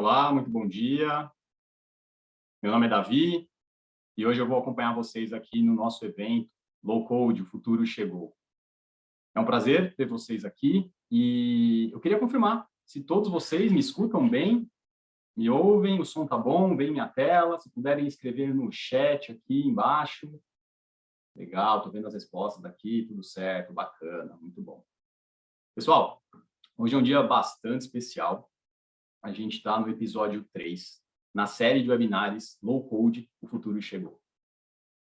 Olá, muito bom dia. Meu nome é Davi e hoje eu vou acompanhar vocês aqui no nosso evento Low Code, o futuro chegou. É um prazer ter vocês aqui e eu queria confirmar se todos vocês me escutam bem, me ouvem, o som tá bom, vem minha tela, se puderem escrever no chat aqui embaixo. Legal, tô vendo as respostas daqui, tudo certo, bacana, muito bom. Pessoal, hoje é um dia bastante especial. A gente está no episódio 3, na série de webinars Low Code, o futuro chegou.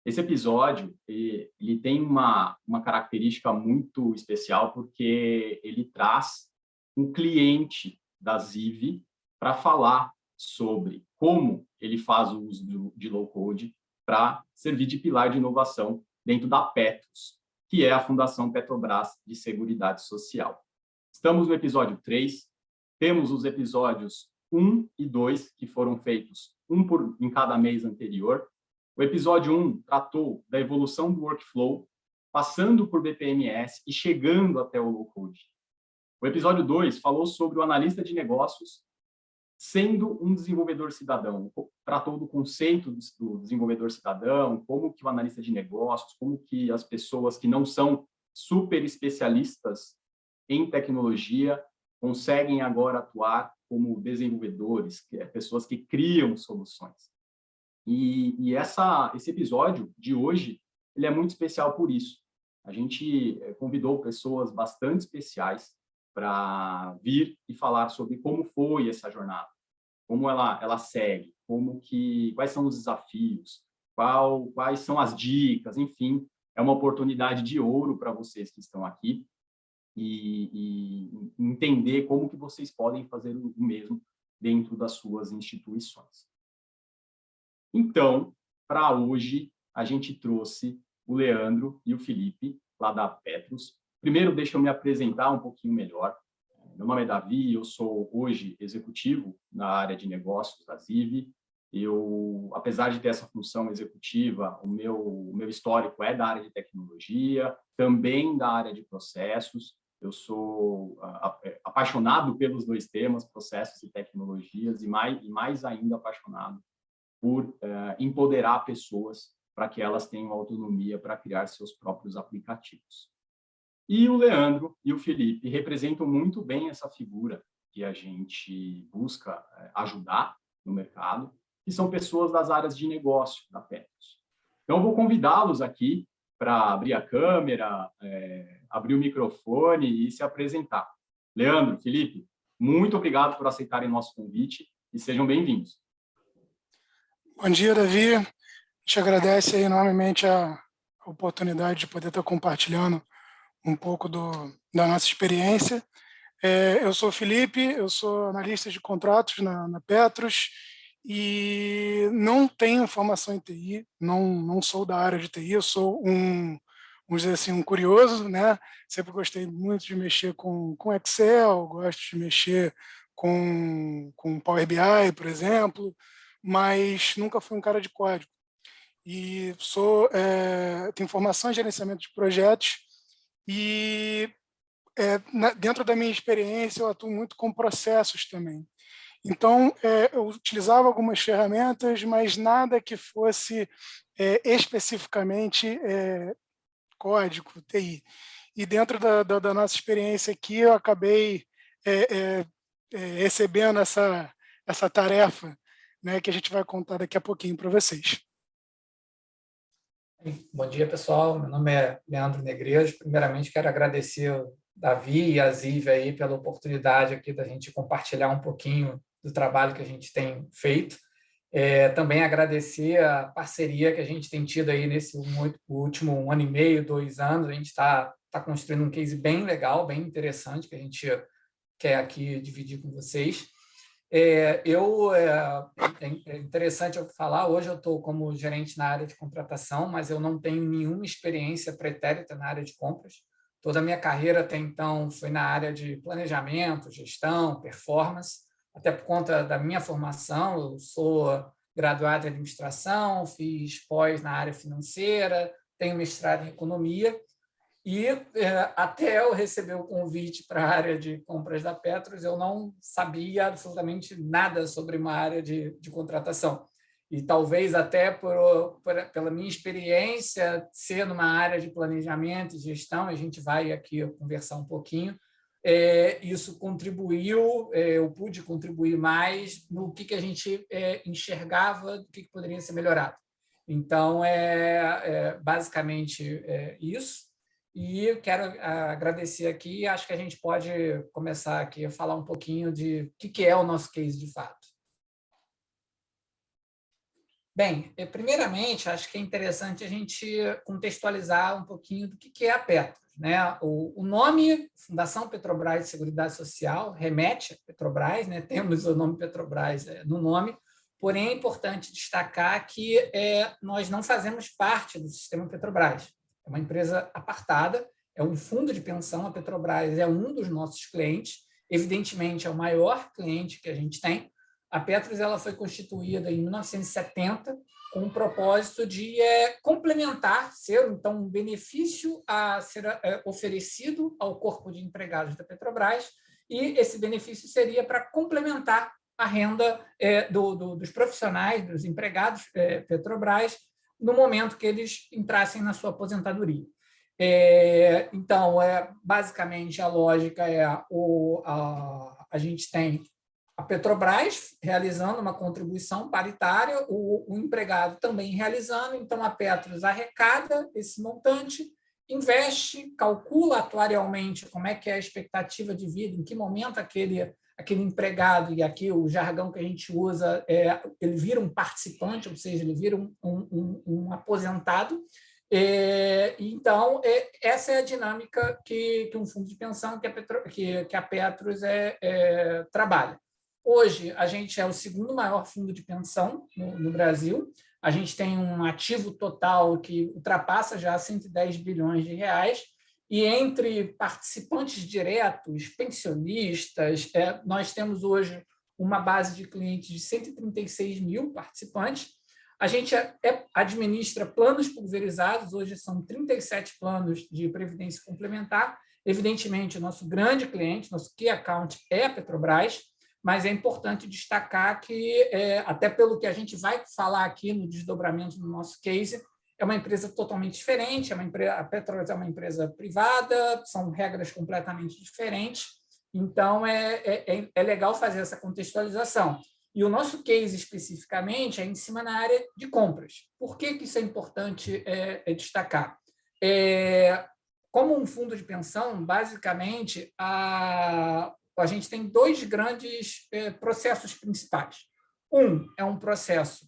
Esse episódio, ele tem uma característica muito especial, porque ele traz um cliente da Ziv para falar sobre como ele faz o uso de Low Code para servir de pilar de inovação dentro da Petros, que é a Fundação Petrobras de Seguridade Social. Estamos no episódio 3, temos os episódios 1 e 2, que foram feitos em cada mês anterior. O episódio 1 tratou da evolução do workflow, passando por BPMS e chegando até o low-code. O episódio 2 falou sobre o analista de negócios sendo um desenvolvedor cidadão. Tratou do conceito do desenvolvedor cidadão, como que o analista de negócios, como que as pessoas que não são super especialistas em tecnologia conseguem agora atuar como desenvolvedores, pessoas que criam soluções. E esse episódio de hoje, ele é muito especial por isso. A gente convidou pessoas bastante especiais para vir e falar sobre como foi essa jornada, como ela segue, quais são os desafios, quais são as dicas, enfim, é uma oportunidade de ouro para vocês que estão aqui e entender como que vocês podem fazer o mesmo dentro das suas instituições. Então, para hoje, a gente trouxe o Leandro e o Felipe, lá da Petros. Primeiro, deixa eu me apresentar um pouquinho melhor. Meu nome é Davi, eu sou hoje executivo na área de negócios da Ziv. Eu, apesar de ter essa função executiva, o meu histórico é da área de tecnologia, também da área de processos. Eu sou apaixonado pelos dois temas, processos e tecnologias, e mais ainda apaixonado por empoderar pessoas para que elas tenham autonomia para criar seus próprios aplicativos. E o Leandro e o Felipe representam muito bem essa figura que a gente busca ajudar no mercado, que são pessoas das áreas de negócio da Petros. Então, eu vou convidá-los aqui para abrir a câmera, abrir o microfone e se apresentar. Leandro, Felipe, muito obrigado por aceitarem nosso convite e sejam bem-vindos. Bom dia, Davi. A gente agradece aí enormemente a oportunidade de poder estar compartilhando um pouco da nossa experiência. Eu sou o Felipe, eu sou analista de contratos na Petros e não tenho formação em TI, não sou da área de TI, eu sou vamos dizer assim, um curioso, né? Sempre gostei muito de mexer com Excel, gosto de mexer com Power BI, por exemplo, mas nunca fui um cara de código. E tenho formação em gerenciamento de projetos e dentro da minha experiência eu atuo muito com processos também. Então, eu utilizava algumas ferramentas, mas nada que fosse especificamente código, TI. E dentro da nossa experiência aqui, eu acabei recebendo essa tarefa, né, que a gente vai contar daqui a pouquinho para vocês. Bom dia, pessoal. Meu nome é Leandro Negreiros. Primeiramente, quero agradecer o Davi e a Ziv aí pela oportunidade aqui da gente compartilhar um pouquinho do trabalho que a gente tem feito. Também agradecer a parceria que a gente tem tido aí nesse último 1 ano e meio, 2 anos. A gente está construindo um case bem legal, bem interessante, que a gente quer aqui dividir com vocês. É interessante eu falar, hoje eu estou como gerente na área de contratação, mas eu não tenho nenhuma experiência pretérita na área de compras. Toda a minha carreira até então foi na área de planejamento, gestão, performance, até por conta da minha formação. Eu sou graduado em administração, fiz pós na área financeira, tenho mestrado em economia E até eu receber o convite para a área de compras da Petros, eu não sabia absolutamente nada sobre uma área de contratação. E talvez até pela minha experiência ser numa área de planejamento e gestão, a gente vai aqui conversar um pouquinho, isso contribuiu, eu pude contribuir mais no que a gente enxergava do que poderia ser melhorado. Então, basicamente isso. E quero agradecer aqui, acho que a gente pode começar aqui a falar um pouquinho de o que é o nosso case de fato. Bem, primeiramente, acho que é interessante a gente contextualizar um pouquinho do que é a Petros, né? O nome Fundação Petrobras de Seguridade Social remete a Petrobras, né? Temos o nome Petrobras no nome, porém é importante destacar que nós não fazemos parte do sistema Petrobras. É uma empresa apartada, é um fundo de pensão, a Petrobras é um dos nossos clientes, evidentemente é o maior cliente que a gente tem. A Petros ela foi constituída em 1970 com o propósito de complementar, ser então um benefício a ser oferecido ao corpo de empregados da Petrobras, e esse benefício seria para complementar a renda dos profissionais, dos empregados Petrobras, no momento que eles entrassem na sua aposentadoria. Então, basicamente, a lógica a gente tem a Petrobras realizando uma contribuição paritária, o empregado também realizando, então a Petros arrecada esse montante, investe, calcula atuarialmente como é que é a expectativa de vida, em que momento aquele empregado, e aqui o jargão que a gente usa, ele vira um participante, ou seja, ele vira um aposentado. Então, essa é a dinâmica que um fundo de pensão que a Petros trabalha. Hoje, a gente é o segundo maior fundo de pensão no Brasil. A gente tem um ativo total que ultrapassa já 110 bilhões de reais. E entre participantes diretos, pensionistas, nós temos hoje uma base de clientes de 136 mil participantes. A gente administra planos pulverizados, hoje são 37 planos de previdência complementar. Evidentemente, o nosso grande cliente, nosso key account é a Petrobras, mas é importante destacar que, até pelo que a gente vai falar aqui no desdobramento do nosso case, é uma empresa totalmente diferente, a Petros é uma empresa privada, são regras completamente diferentes, então é legal fazer essa contextualização. E o nosso case, especificamente, é em cima na área de compras. Por que isso é importante destacar? Como um fundo de pensão, basicamente, a gente tem dois grandes processos principais. Um é um processo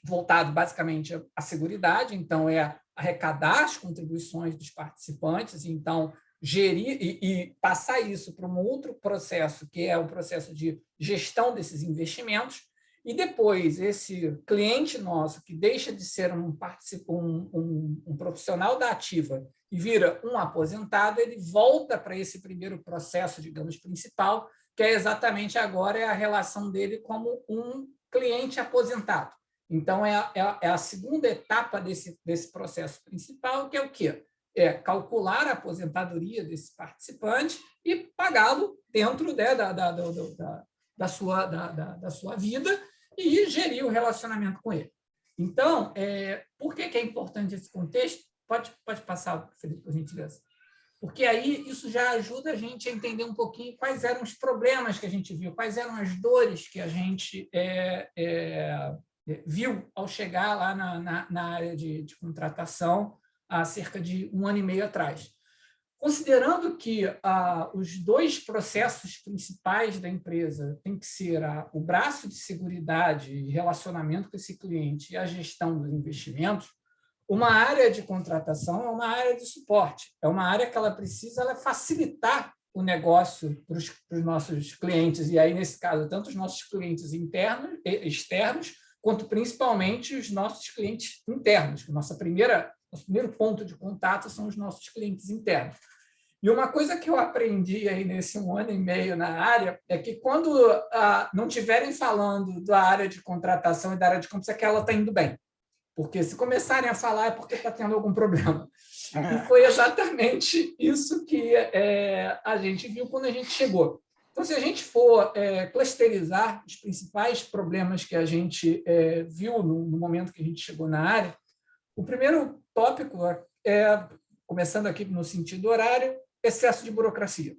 voltado basicamente à seguridade, então é arrecadar as contribuições dos participantes, então gerir e passar isso para um outro processo, que é o processo de gestão desses investimentos, e depois esse cliente nosso, que deixa de ser um profissional da ativa e vira um aposentado, ele volta para esse primeiro processo, digamos, principal, que é exatamente agora a relação dele como um cliente aposentado. Então, é a segunda etapa desse processo principal, que é o quê? É calcular a aposentadoria desse participante e pagá-lo dentro da sua vida e gerir o relacionamento com ele. Então, por que é importante esse contexto? Pode passar, Felipe, por gentileza. Porque aí isso já ajuda a gente a entender um pouquinho quais eram os problemas que a gente viu, quais eram as dores que a gente viu ao chegar lá na área de contratação há cerca de 1 ano e meio atrás. Considerando que os dois processos principais da empresa tem que ser o braço de seguridade e relacionamento com esse cliente e a gestão dos investimentos, uma área de contratação é uma área de suporte, é uma área que ela precisa facilitar o negócio para os nossos clientes, e aí, nesse caso, tanto os nossos clientes internos e externos, quanto principalmente os nossos clientes internos. Nosso primeiro ponto de contato são os nossos clientes internos. E uma coisa que eu aprendi aí nesse 1 ano e meio na área é que quando não estiverem falando da área de contratação e da área de compras, é que ela está indo bem. porque se começarem a falar é porque está tendo algum problema. E foi exatamente isso que a gente viu quando a gente chegou. Então, se a gente for clusterizar os principais problemas que a gente viu no momento que a gente chegou na área, o primeiro tópico começando aqui no sentido horário, excesso de burocracia.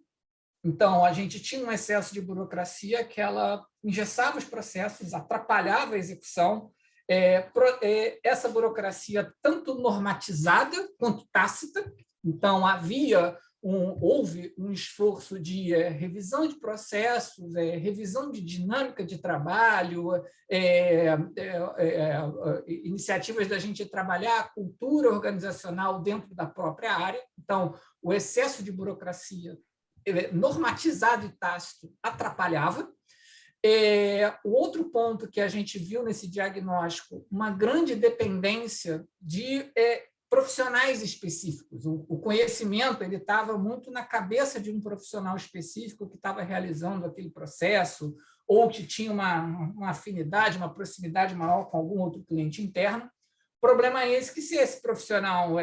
Então, a gente tinha um excesso de burocracia que ela engessava os processos, atrapalhava a execução. Essa burocracia tanto normatizada quanto tácita. Então, houve um esforço de revisão de processos, revisão de dinâmica de trabalho, iniciativas da gente trabalhar a cultura organizacional dentro da própria área. Então, o excesso de burocracia normatizado e tácito atrapalhava. O outro ponto que a gente viu nesse diagnóstico, uma grande dependência de profissionais específicos. O conhecimento ele estava muito na cabeça de um profissional específico que estava realizando aquele processo ou que tinha uma afinidade, uma proximidade maior com algum outro cliente interno. O problema é esse, que se esse profissional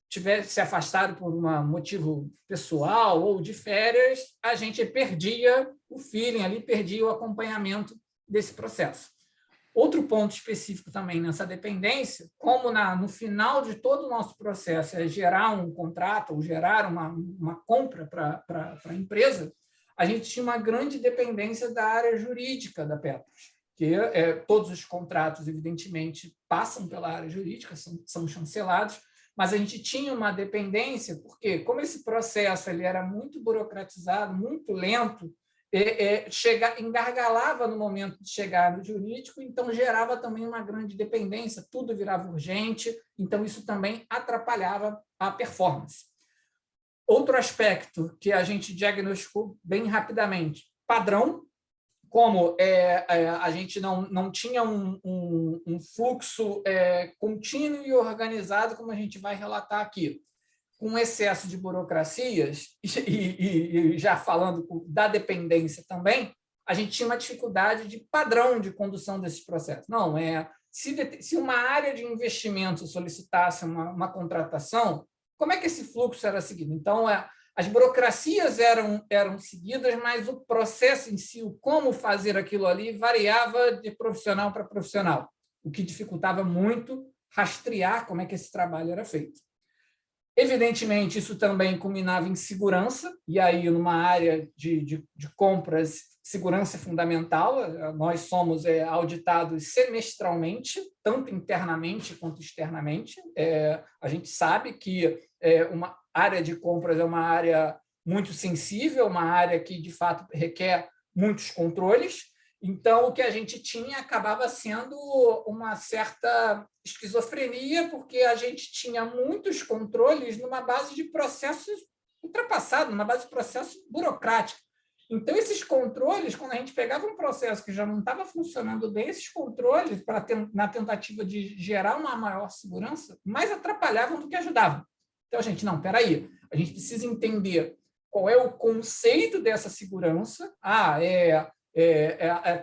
tivesse se afastado por um motivo pessoal ou de férias, a gente perdia o feeling ali, perdia o acompanhamento desse processo. Outro ponto específico também nessa dependência, como no final de todo o nosso processo é gerar um contrato ou gerar uma compra para a empresa, a gente tinha uma grande dependência da área jurídica da Petros, que todos os contratos, evidentemente, passam pela área jurídica, são chancelados, mas a gente tinha uma dependência, porque como esse processo ele era muito burocratizado, muito lento, engargalava no momento de chegar no jurídico, então gerava também uma grande dependência, tudo virava urgente, então isso também atrapalhava a performance. Outro aspecto que a gente diagnosticou bem rapidamente, padrão, como a gente não tinha um fluxo contínuo e organizado, como a gente vai relatar aqui, com excesso de burocracias, e já falando da dependência também, a gente tinha uma dificuldade de padrão de condução desses processos. Não, se uma área de investimento solicitasse uma contratação, como é que esse fluxo era seguido? Então, as burocracias eram seguidas, mas o processo em si, o como fazer aquilo ali, variava de profissional para profissional, o que dificultava muito rastrear como é que esse trabalho era feito. Evidentemente, isso também culminava em segurança, e aí, numa área de compras, segurança é fundamental. Nós somos auditados semestralmente, tanto internamente quanto externamente. A gente sabe que uma área de compras é uma área muito sensível, uma área que, de fato, requer muitos controles. Então, o que a gente tinha acabava sendo uma certa esquizofrenia, porque a gente tinha muitos controles numa base de processos ultrapassados, numa base de processo burocrático. Então, esses controles, quando a gente pegava um processo que já não estava funcionando bem, esses controles, na tentativa de gerar uma maior segurança, mais atrapalhavam do que ajudavam. Então, a gente, não, espera aí, a gente precisa entender qual é o conceito dessa segurança.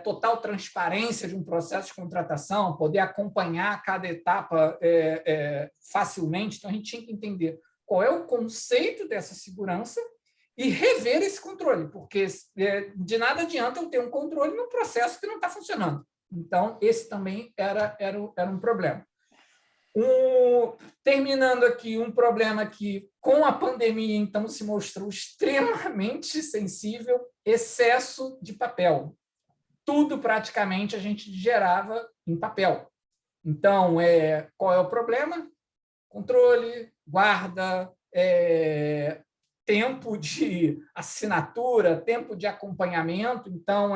Total transparência de um processo de contratação, poder acompanhar cada etapa facilmente. Então, a gente tinha que entender qual é o conceito dessa segurança e rever esse controle, porque de nada adianta eu ter um controle num processo que não está funcionando. Então, esse também era um problema. Terminando aqui, um problema que, com a pandemia, então, se mostrou extremamente sensível, excesso de papel. Tudo, praticamente, a gente gerava em papel. Então, qual é o problema? Controle, guarda, tempo de assinatura, tempo de acompanhamento. Então,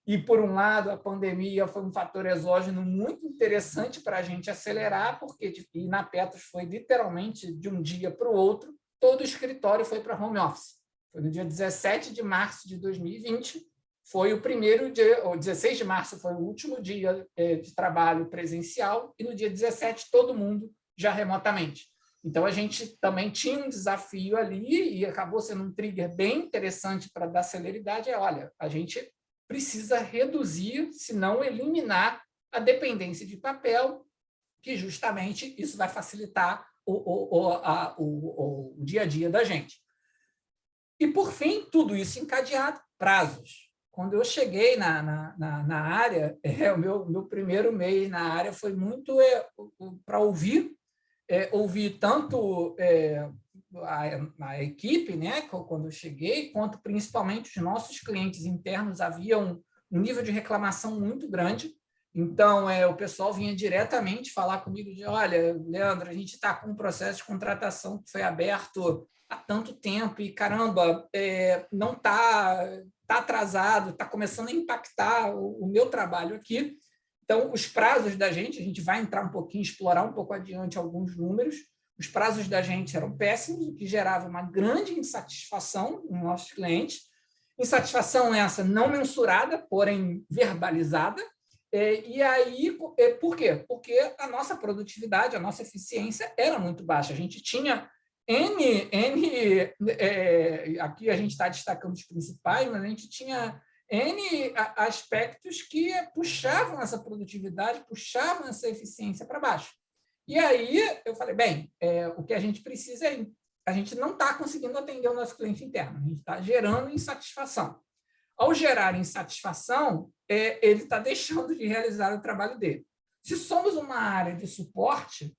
e, por um lado, a pandemia foi um fator exógeno muito interessante para a gente acelerar, porque e na Petros foi literalmente de um dia para o outro, todo o escritório foi para home office. Foi no dia 17 de março de 2020, foi o primeiro dia, o 16 de março foi o último dia de trabalho presencial, e no dia 17 todo mundo já remotamente. Então, a gente também tinha um desafio ali, e acabou sendo um trigger bem interessante para dar celeridade, olha, a gente precisa reduzir, se não eliminar, a dependência de papel que justamente isso vai facilitar o dia a dia da gente. E, por fim, tudo isso encadeado, prazos. Quando eu cheguei na área, o meu primeiro mês na área foi muito para ouvir tanto a equipe, né, quando eu cheguei, quanto principalmente os nossos clientes internos. Havia um nível de reclamação muito grande. Então, o pessoal vinha diretamente falar comigo de: olha, Leandro, a gente está com um processo de contratação que foi aberto há tanto tempo e, caramba, não está atrasado, está começando a impactar o meu trabalho aqui. Então, os prazos da gente, a gente vai entrar um pouquinho, explorar um pouco adiante alguns números. Os prazos da gente eram péssimos, o que gerava uma grande insatisfação nos nossos clientes. Insatisfação essa não mensurada, porém verbalizada. E aí, por quê? Porque a nossa produtividade, a nossa eficiência era muito baixa. A gente tinha aqui a gente está destacando os principais, mas a gente tinha N aspectos que puxavam essa produtividade, puxavam essa eficiência para baixo. E aí eu falei, bem, o que a gente precisa a gente não está conseguindo atender o nosso cliente interno, a gente está gerando insatisfação. Ao gerar insatisfação, ele está deixando de realizar o trabalho dele. Se somos uma área de suporte,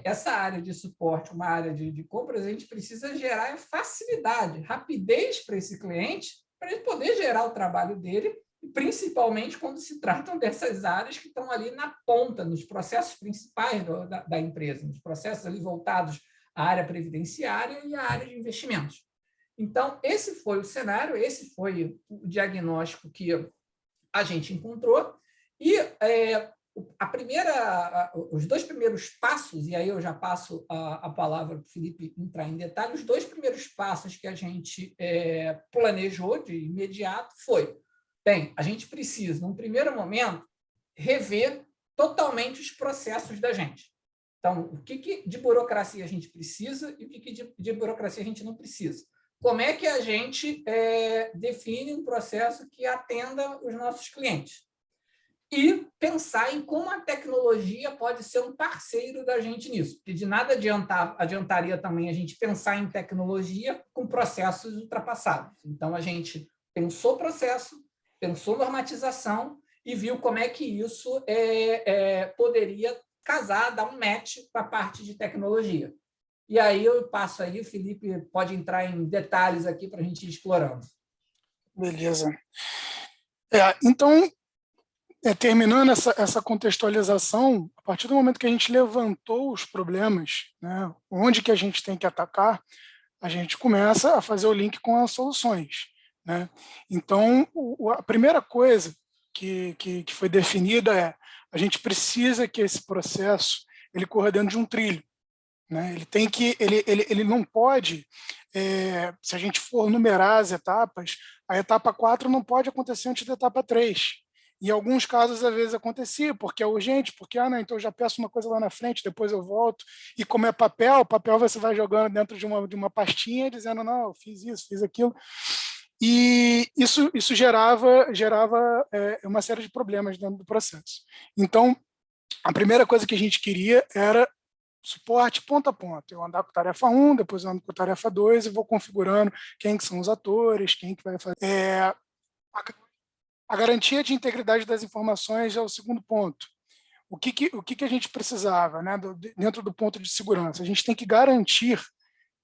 essa área de suporte, uma área de compras, a gente precisa gerar facilidade, rapidez para esse cliente, para ele poder gerar o trabalho dele, principalmente quando se tratam dessas áreas que estão ali na ponta, nos processos principais da empresa, nos processos ali voltados à área previdenciária e à área de investimentos. Então, esse foi o cenário, esse foi o diagnóstico que a gente encontrou, e os dois primeiros passos, e aí eu já passo a palavra para o Felipe entrar em detalhe, os dois primeiros passos que a gente planejou de imediato foi, bem, a gente precisa, num primeiro momento, rever totalmente os processos da gente. Então, o que de burocracia a gente precisa e o que de burocracia a gente não precisa. Como é que a gente define um processo que atenda os nossos clientes? E pensar em como a tecnologia pode ser um parceiro da gente nisso. Porque de nada adiantaria também a gente pensar em tecnologia com processos ultrapassados. Então, a gente pensou processo, pensou normatização e viu como é que isso poderia casar, dar um match para a parte de tecnologia. E aí eu passo aí, o Felipe pode entrar em detalhes aqui para a gente ir explorando. Beleza. Então, terminando essa contextualização, a partir do momento que a gente levantou os problemas, né, onde que a gente tem que atacar, a gente começa a fazer o link com as soluções, né? Então, a primeira coisa que foi definida a gente precisa que esse processo ele corra dentro de um trilho, né? Ele não pode, se a gente for numerar as etapas, a etapa 4 não pode acontecer antes da etapa 3. Em alguns casos, às vezes, acontecia, porque é urgente, porque, não, então eu já peço uma coisa lá na frente, depois eu volto, e como é papel você vai jogando dentro de uma pastinha, dizendo, não, eu fiz isso, fiz aquilo, e isso gerava uma série de problemas dentro do processo. Então, a primeira coisa que a gente queria era suporte ponto a ponto. Eu andar com tarefa 1, depois eu ando com tarefa 2 e vou configurando quem que são os atores, quem que vai fazer. A garantia de integridade das informações é o segundo ponto. O que a gente precisava, né, dentro do ponto de segurança? A gente tem que garantir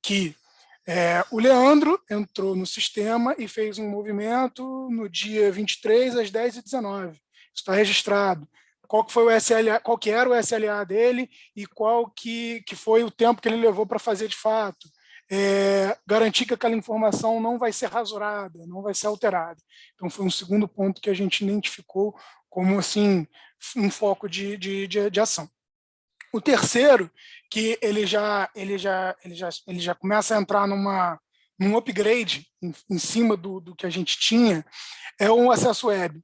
que o Leandro entrou no sistema e fez um movimento no dia 23 às 10h19. Isso está registrado. Qual que foi o SLA, qual que era o SLA dele e qual que foi o tempo que ele levou para fazer de fato. Garantir que aquela informação não vai ser rasurada, não vai ser alterada. Então, foi um segundo ponto que a gente identificou como assim, um foco de ação. O terceiro, que ele já começa a entrar num upgrade em cima do que a gente tinha, é o acesso web.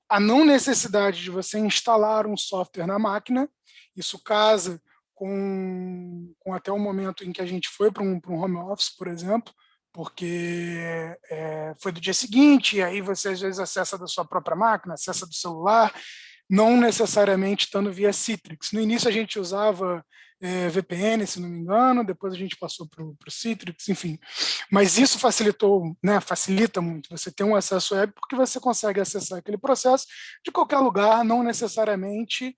A não necessidade de você instalar um software na máquina, isso casa com até o momento em que a gente foi para um home office, por exemplo, porque foi do dia seguinte, e aí você às vezes acessa da sua própria máquina, acessa do celular, não necessariamente estando via Citrix. No início a gente usava VPN, se não me engano, depois a gente passou para o Citrix, enfim. Mas isso facilitou, né, facilita muito você ter um acesso web, porque você consegue acessar aquele processo de qualquer lugar, não necessariamente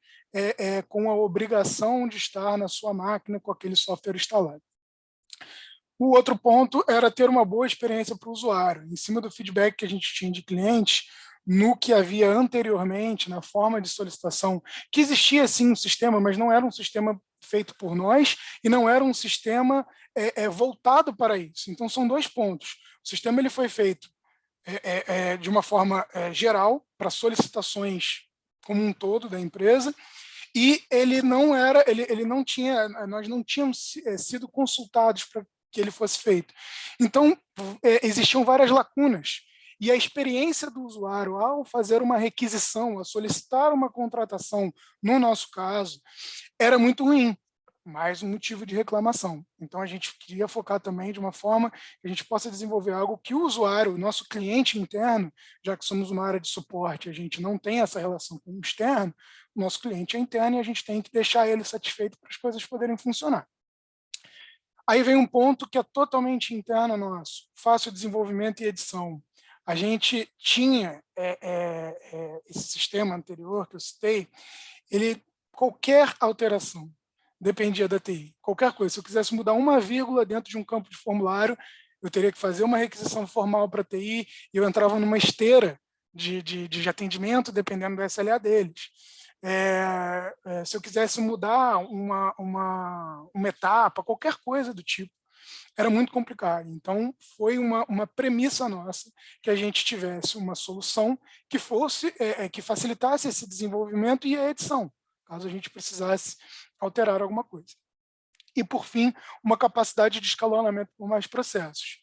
com a obrigação de estar na sua máquina com aquele software instalado. O outro ponto era ter uma boa experiência para o usuário, em cima do feedback que a gente tinha de clientes, no que havia anteriormente, na forma de solicitação, que existia sim um sistema, mas não era um sistema feito por nós e não era um sistema voltado para isso. Então, são dois pontos. O sistema ele foi feito de uma forma geral, para solicitações como um todo da empresa, e ele não era, ele não tinha, nós não tínhamos sido consultados para que ele fosse feito. Então, existiam várias lacunas. E a experiência do usuário ao fazer uma requisição, a solicitar uma contratação, no nosso caso, era muito ruim. Mais um motivo de reclamação. Então, a gente queria focar também de uma forma que a gente possa desenvolver algo que o usuário, o nosso cliente interno, já que somos uma área de suporte, a gente não tem essa relação com o externo, o nosso cliente é interno e a gente tem que deixar ele satisfeito para as coisas poderem funcionar. Aí vem um ponto que é totalmente interno nosso, fácil desenvolvimento e edição. A gente tinha esse sistema anterior que eu citei, qualquer alteração dependia da TI, qualquer coisa. Se eu quisesse mudar uma vírgula dentro de um campo de formulário, eu teria que fazer uma requisição formal para a TI e eu entrava numa esteira de atendimento, dependendo do SLA deles. Se eu quisesse mudar uma etapa, qualquer coisa do tipo, era muito complicado. Então, foi uma premissa nossa que a gente tivesse uma solução que que facilitasse esse desenvolvimento e a edição, caso a gente precisasse alterar alguma coisa. E, por fim, uma capacidade de escalonamento por mais processos.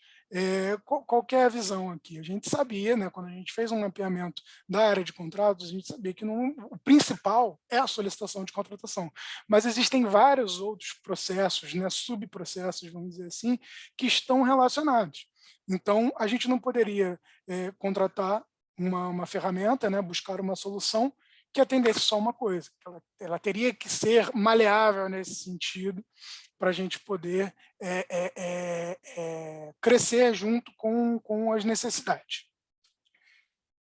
Qual que é a visão aqui? A gente sabia, né, quando a gente fez um mapeamento da área de contratos, a gente sabia que o principal é a solicitação de contratação, mas existem vários outros processos, né, subprocessos, vamos dizer assim, que estão relacionados. Então, a gente não poderia contratar uma ferramenta, né, buscar uma solução que atendesse só uma coisa. Ela teria que ser maleável nesse sentido, para a gente poder crescer junto com as necessidades.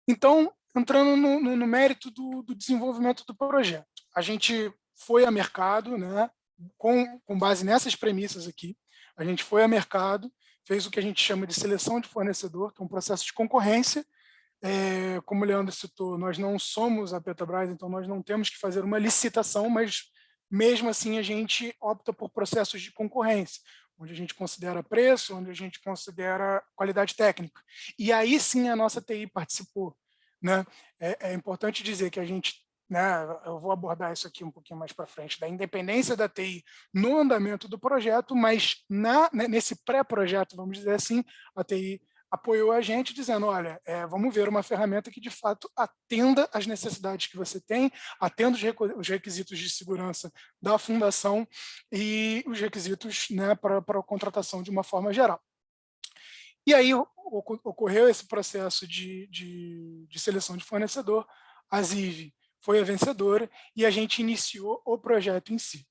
Então, entrando no mérito do desenvolvimento do projeto, a gente foi a mercado, né, com base nessas premissas aqui, a gente foi a mercado, fez o que a gente chama de seleção de fornecedor, que é um processo de concorrência. Como o Leandro citou, nós não somos a Petrobras, então nós não temos que fazer uma licitação, mas mesmo assim a gente opta por processos de concorrência, onde a gente considera preço, onde a gente considera qualidade técnica. E aí sim a nossa TI participou, né? É importante dizer que a gente, né, eu vou abordar isso aqui um pouquinho mais para frente, da independência da TI no andamento do projeto, mas nesse pré-projeto, vamos dizer assim, a TI apoiou a gente dizendo, olha, vamos ver uma ferramenta que de fato atenda às necessidades que você tem, atenda os requisitos de segurança da fundação e os requisitos, né, para a contratação de uma forma geral. E aí ocorreu esse processo de seleção de fornecedor, a Ziv foi a vencedora e a gente iniciou o projeto em si.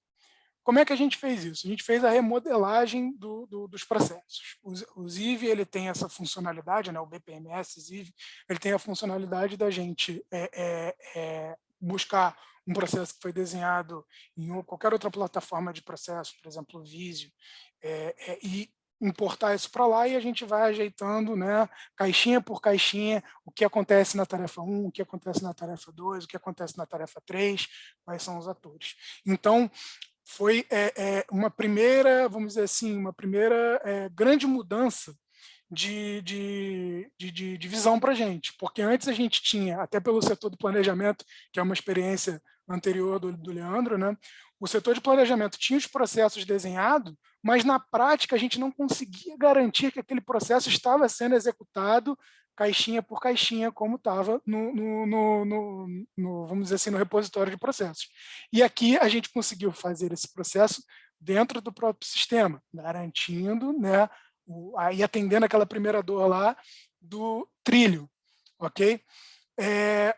Como é que a gente fez isso? A gente fez a remodelagem dos processos. O Ziv ele tem essa funcionalidade, né, o BPMS Ziv, ele tem a funcionalidade da gente buscar um processo que foi desenhado em qualquer outra plataforma de processo, por exemplo, o Visio, e importar isso para lá e a gente vai ajeitando, né, caixinha por caixinha, o que acontece na tarefa 1, o que acontece na tarefa 2, o que acontece na tarefa 3, quais são os atores. Então, foi uma primeira, vamos dizer assim, uma primeira grande mudança de visão para a gente, porque antes a gente tinha, até pelo setor do planejamento, que é uma experiência anterior do Leandro, né? O setor de planejamento tinha os processos desenhados, mas na prática a gente não conseguia garantir que aquele processo estava sendo executado caixinha por caixinha, como estava vamos dizer assim, no repositório de processos. E aqui a gente conseguiu fazer esse processo dentro do próprio sistema, garantindo, né, aí atendendo aquela primeira dor lá do trilho, ok?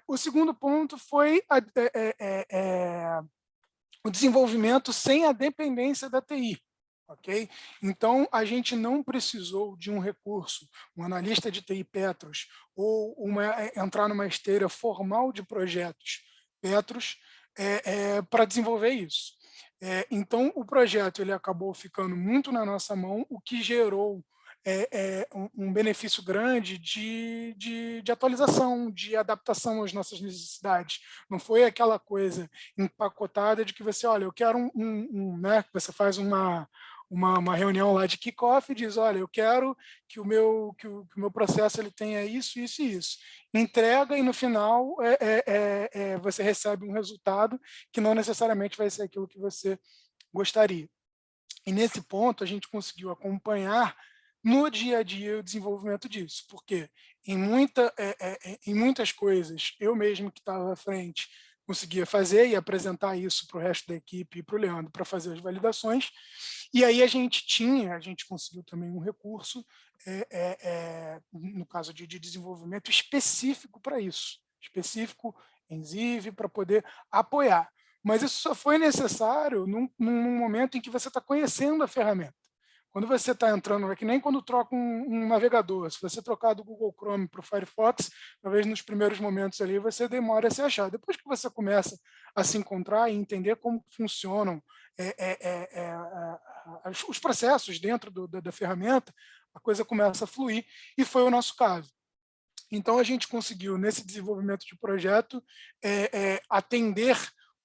O segundo ponto foi o desenvolvimento sem a dependência da TI. Okay? Então, a gente não precisou de um recurso, um analista de TI Petros, ou entrar numa esteira formal de projetos Petros para desenvolver isso. Então, o projeto ele acabou ficando muito na nossa mão, o que gerou um benefício grande de atualização, de adaptação às nossas necessidades. Não foi aquela coisa empacotada de que você, olha, eu quero né, que você faz uma reunião lá de kickoff e diz, olha, eu quero que o meu processo ele tenha isso, isso e isso. Entrega e no final você recebe um resultado que não necessariamente vai ser aquilo que você gostaria. E nesse ponto a gente conseguiu acompanhar no dia a dia o desenvolvimento disso, porque em muitas coisas eu mesmo que estava à frente conseguia fazer e apresentar isso para o resto da equipe e para o Leandro para fazer as validações, e aí a gente conseguiu também um recurso, no caso de desenvolvimento específico para isso, específico em Ziv, para poder apoiar. Mas isso só foi necessário num momento em que você está conhecendo a ferramenta. Quando você está entrando, é que nem quando troca um navegador. Se você trocar do Google Chrome para o Firefox, talvez nos primeiros momentos ali você demore a se achar. Depois que você começa a se encontrar e entender como funcionam os processos dentro da ferramenta, a coisa começa a fluir, e foi o nosso caso. Então, a gente conseguiu, nesse desenvolvimento de projeto, atender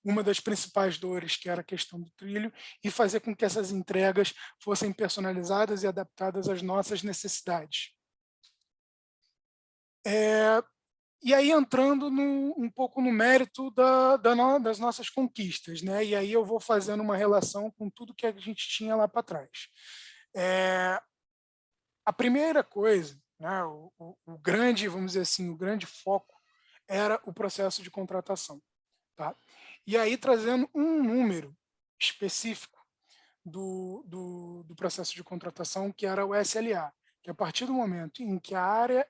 uma das principais dores, que era a questão do trilho, e fazer com que essas entregas fossem personalizadas e adaptadas às nossas necessidades. E aí, entrando um pouco no mérito das nossas conquistas, né? E aí eu vou fazendo uma relação com tudo que a gente tinha lá para trás. A primeira coisa, né, o grande, vamos dizer assim, o grande foco era o processo de contratação. Tá? E aí, trazendo um número específico do processo de contratação, que era o SLA, que a partir do momento em que a área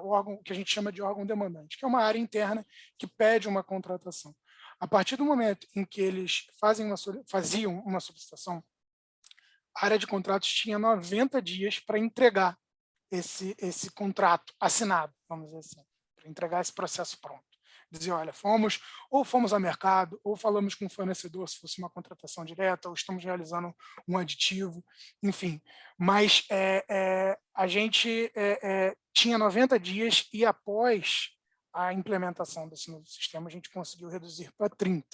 o órgão que a gente chama de órgão demandante, que é uma área interna que pede uma contratação. A partir do momento em que eles faziam uma solicitação, a área de contratos tinha 90 dias para entregar esse contrato assinado, vamos dizer assim, para entregar esse processo pronto. Dizer, olha, fomos ao mercado, ou falamos com o fornecedor se fosse uma contratação direta, ou estamos realizando um aditivo, enfim. Mas a gente tinha 90 dias e após a implementação desse novo sistema, a gente conseguiu reduzir para 30,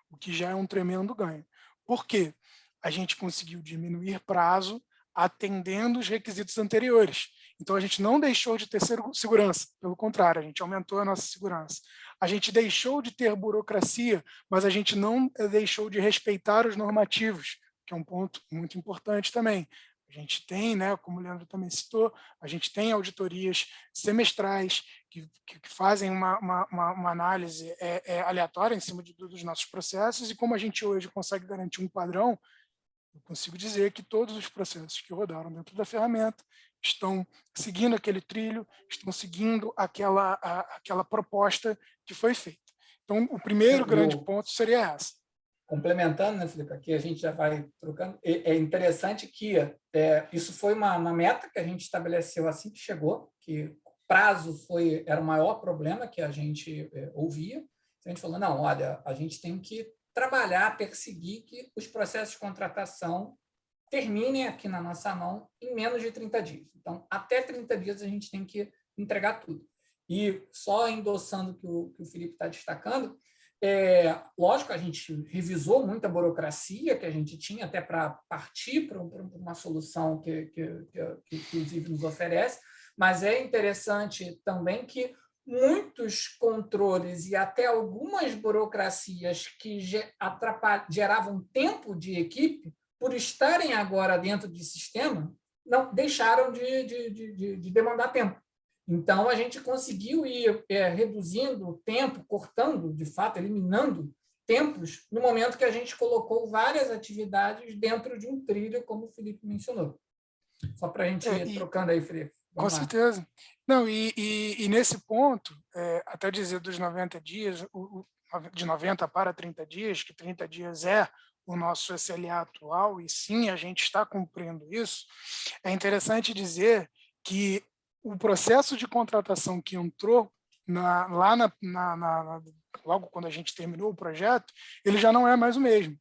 o que já é um tremendo ganho. Por quê? A gente conseguiu diminuir prazo atendendo os requisitos anteriores. Então, a gente não deixou de ter segurança, pelo contrário, a gente aumentou a nossa segurança. A gente deixou de ter burocracia, mas a gente não deixou de respeitar os normativos, que é um ponto muito importante também. A gente tem, né, como o Leandro também citou, a gente tem auditorias semestrais que fazem uma análise aleatória em cima dos nossos processos, e como a gente hoje consegue garantir um padrão, eu consigo dizer que todos os processos que rodaram dentro da ferramenta estão seguindo aquele trilho, estão seguindo aquela proposta que foi feita. Então, o primeiro grande ponto seria essa. Complementando, né, Felipe, aqui a gente já vai trocando. É interessante que isso foi uma meta que a gente estabeleceu assim que chegou, que o prazo era o maior problema que a gente ouvia. A gente falou, não, olha, a gente tem que trabalhar, perseguir que os processos de contratação terminem aqui na nossa mão em menos de 30 dias. Então, até 30 dias a gente tem que entregar tudo. E só endossando o que o Felipe está destacando, lógico, a gente revisou muita burocracia que a gente tinha até para partir para uma solução que o Ziv nos oferece, mas é interessante também que muitos controles e até algumas burocracias que geravam tempo de equipe, por estarem agora dentro de sistema, não deixaram de demandar tempo. Então, a gente conseguiu ir reduzindo o tempo, cortando, de fato, eliminando tempos, no momento que a gente colocou várias atividades dentro de um trilho, como o Felipe mencionou. Só para a gente ir trocando aí, Felipe. Com certeza. Não, e nesse ponto, até dizer dos 90 dias, de 90 para 30 dias, que 30 dias é o nosso SLA atual, e sim, a gente está cumprindo isso, é interessante dizer que o processo de contratação que entrou logo quando a gente terminou o projeto, ele já não é mais o mesmo.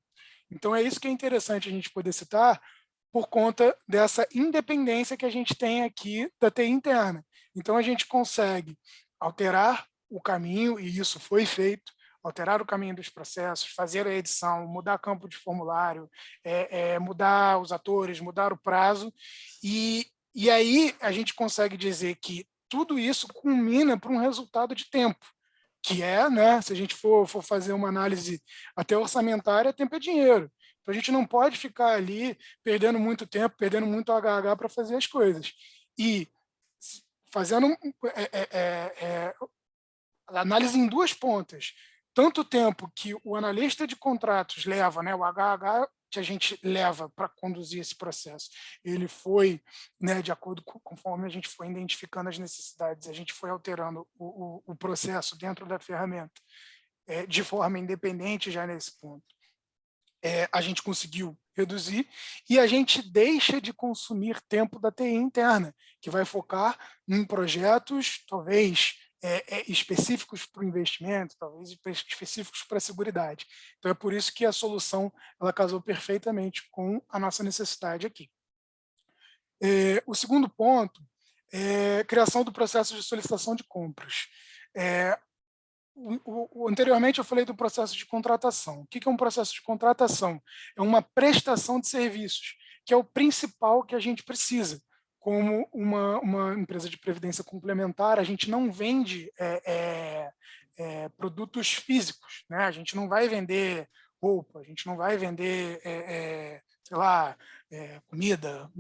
Então, é isso que é interessante a gente poder citar, por conta dessa independência que a gente tem aqui da TI interna. Então, a gente consegue alterar o caminho, e isso foi feito, alterar o caminho dos processos, fazer a edição, mudar campo de formulário, mudar os atores, mudar o prazo, e aí a gente consegue dizer que tudo isso culmina para um resultado de tempo, que né, se a gente for fazer uma análise até orçamentária, tempo é dinheiro. Então, a gente não pode ficar ali perdendo muito tempo, perdendo muito HH para fazer as coisas. E fazendo análise em duas pontas. Tanto tempo que o analista de contratos leva, né, o HH que a gente leva para conduzir esse processo, ele foi, né, de acordo conforme a gente foi identificando as necessidades, a gente foi alterando o processo dentro da ferramenta de forma independente já nesse ponto. A gente conseguiu reduzir e a gente deixa de consumir tempo da TI interna, que vai focar em projetos, talvez, específicos para o investimento, talvez específicos para a seguridade. Então, é por isso que a solução ela casou perfeitamente com a nossa necessidade aqui. O segundo ponto é a criação do processo de solicitação de compras. Anteriormente eu falei do processo de contratação. O que é um processo de contratação? É uma prestação de serviços, que é o principal que a gente precisa. Como uma empresa de previdência complementar, a gente não vende produtos físicos, né? A gente não vai vender roupa, a gente não vai vender, sei lá, comida.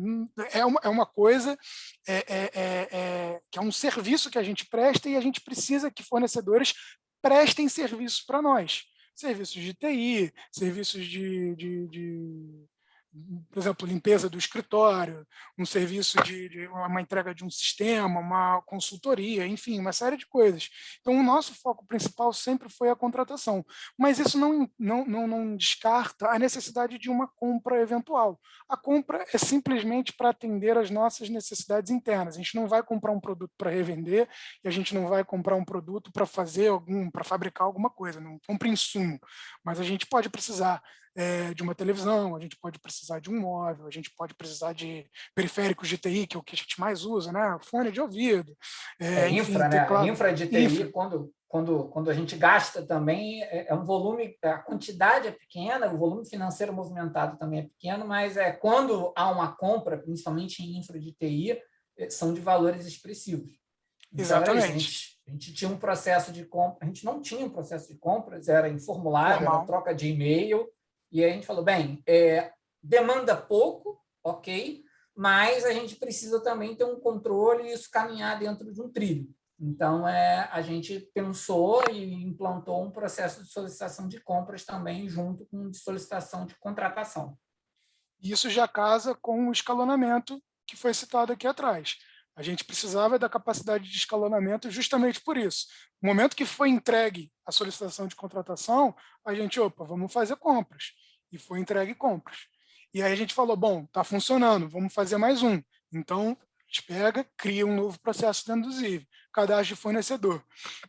É uma coisa, que é um serviço que a gente presta e a gente precisa que fornecedores prestem serviços para nós. Serviços de TI, serviços por exemplo, limpeza do escritório, um serviço de uma entrega de um sistema, uma consultoria, enfim, uma série de coisas. Então, o nosso foco principal sempre foi a contratação, mas isso não descarta a necessidade de uma compra eventual. A compra é simplesmente para atender às nossas necessidades internas. A gente não vai comprar um produto para revender e a gente não vai comprar um produto para fabricar alguma coisa, não compra insumo, mas a gente pode precisar de uma televisão, a gente pode precisar de um móvel, a gente pode precisar de periféricos de TI, que é o que a gente mais usa, né? Fone de ouvido. Infra, enfim, né? Infra de TI, quando a gente gasta também, é um volume, a quantidade é pequena, o volume financeiro movimentado também é pequeno, mas quando há uma compra, principalmente em infra de TI, são de valores expressivos. Então, exatamente. A gente tinha um processo de compra, a gente não tinha um processo de compras, era em formulário, era troca de e-mail, e aí a gente falou, bem, demanda pouco, ok, mas a gente precisa também ter um controle e isso caminhar dentro de um trilho. Então, a gente pensou e implantou um processo de solicitação de compras também junto com de solicitação de contratação. Isso já casa com o escalonamento que foi citado aqui atrás. A gente precisava da capacidade de escalonamento justamente por isso. No momento que foi entregue a solicitação de contratação, a gente, vamos fazer compras. E foi entregue compras. E aí a gente falou, bom, está funcionando, vamos fazer mais um. Então, a gente pega, cria um novo processo dentro do Ziv, cadastro de fornecedor.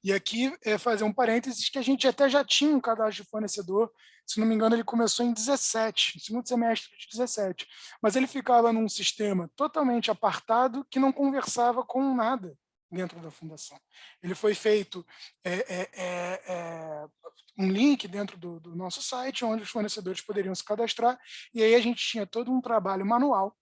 E aqui fazer um parênteses que a gente até já tinha um cadastro de fornecedor, se não me engano ele começou em 17, no segundo semestre de 17, mas ele ficava num sistema totalmente apartado que não conversava com nada dentro da fundação. Ele foi feito um link dentro do nosso site, onde os fornecedores poderiam se cadastrar, e aí a gente tinha todo um trabalho manual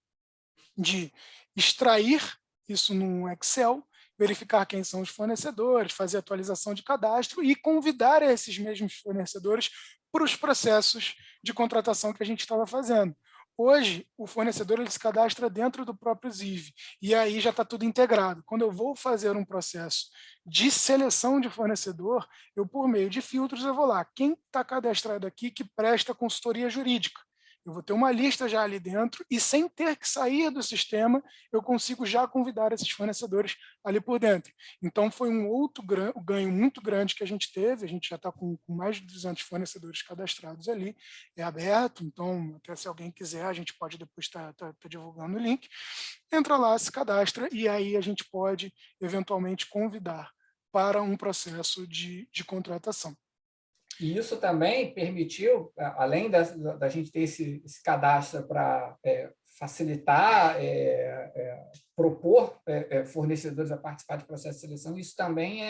de extrair isso num Excel, verificar quem são os fornecedores, fazer atualização de cadastro e convidar esses mesmos fornecedores para os processos de contratação que a gente estava fazendo. Hoje, o fornecedor ele se cadastra dentro do próprio Ziv, e aí já está tudo integrado. Quando eu vou fazer um processo de seleção de fornecedor, eu, por meio de filtros, eu vou lá, quem está cadastrado aqui que presta consultoria jurídica? eu vou ter uma lista já ali dentro e sem ter que sair do sistema, eu consigo já convidar esses fornecedores ali por dentro. Então, foi um outro ganho muito grande que a gente teve, a gente já está com mais de 200 fornecedores cadastrados ali, é aberto, então, até se alguém quiser, a gente pode depois estar divulgando o link, entra lá, se cadastra, e aí a gente pode, eventualmente, convidar para um processo de contratação. E isso também permitiu, além da gente ter esse cadastro para facilitar, propor fornecedores a participar de processo de seleção, isso também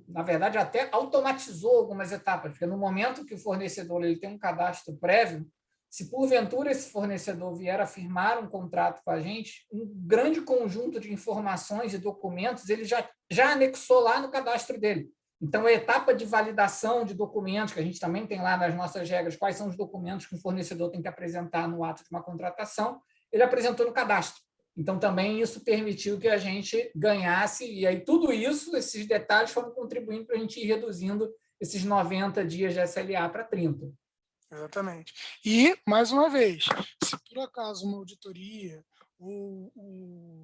na verdade, até automatizou algumas etapas, porque no momento que o fornecedor ele tem um cadastro prévio, se porventura esse fornecedor vier a firmar um contrato com a gente, um grande conjunto de informações e documentos ele já anexou lá no cadastro dele. Então, a etapa de validação de documentos, que a gente também tem lá nas nossas regras, quais são os documentos que o fornecedor tem que apresentar no ato de uma contratação, ele apresentou no cadastro. Então, também isso permitiu que a gente ganhasse, e aí tudo isso, esses detalhes foram contribuindo para a gente ir reduzindo esses 90 dias de SLA para 30. Exatamente. E, mais uma vez, se por acaso uma auditoria ou,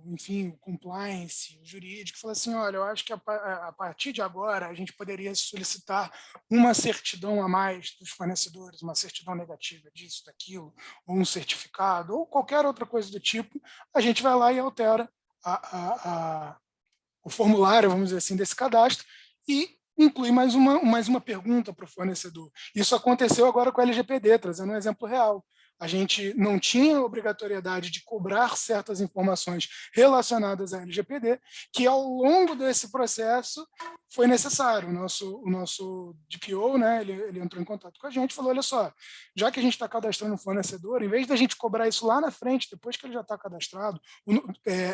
enfim, o compliance, o jurídico, fala assim, olha, eu acho que a partir de agora a gente poderia solicitar uma certidão a mais dos fornecedores, uma certidão negativa disso, daquilo, ou um certificado, ou qualquer outra coisa do tipo, a gente vai lá e altera o formulário, vamos dizer assim, desse cadastro e inclui mais uma pergunta para o fornecedor. Isso aconteceu agora com a LGPD, trazendo um exemplo real. A gente não tinha obrigatoriedade de cobrar certas informações relacionadas à LGPD, que ao longo desse processo foi necessário. O nosso DPO, né, ele entrou em contato com a gente e falou, olha só, já que a gente está cadastrando um fornecedor, em vez da gente cobrar isso lá na frente, depois que ele já está cadastrado,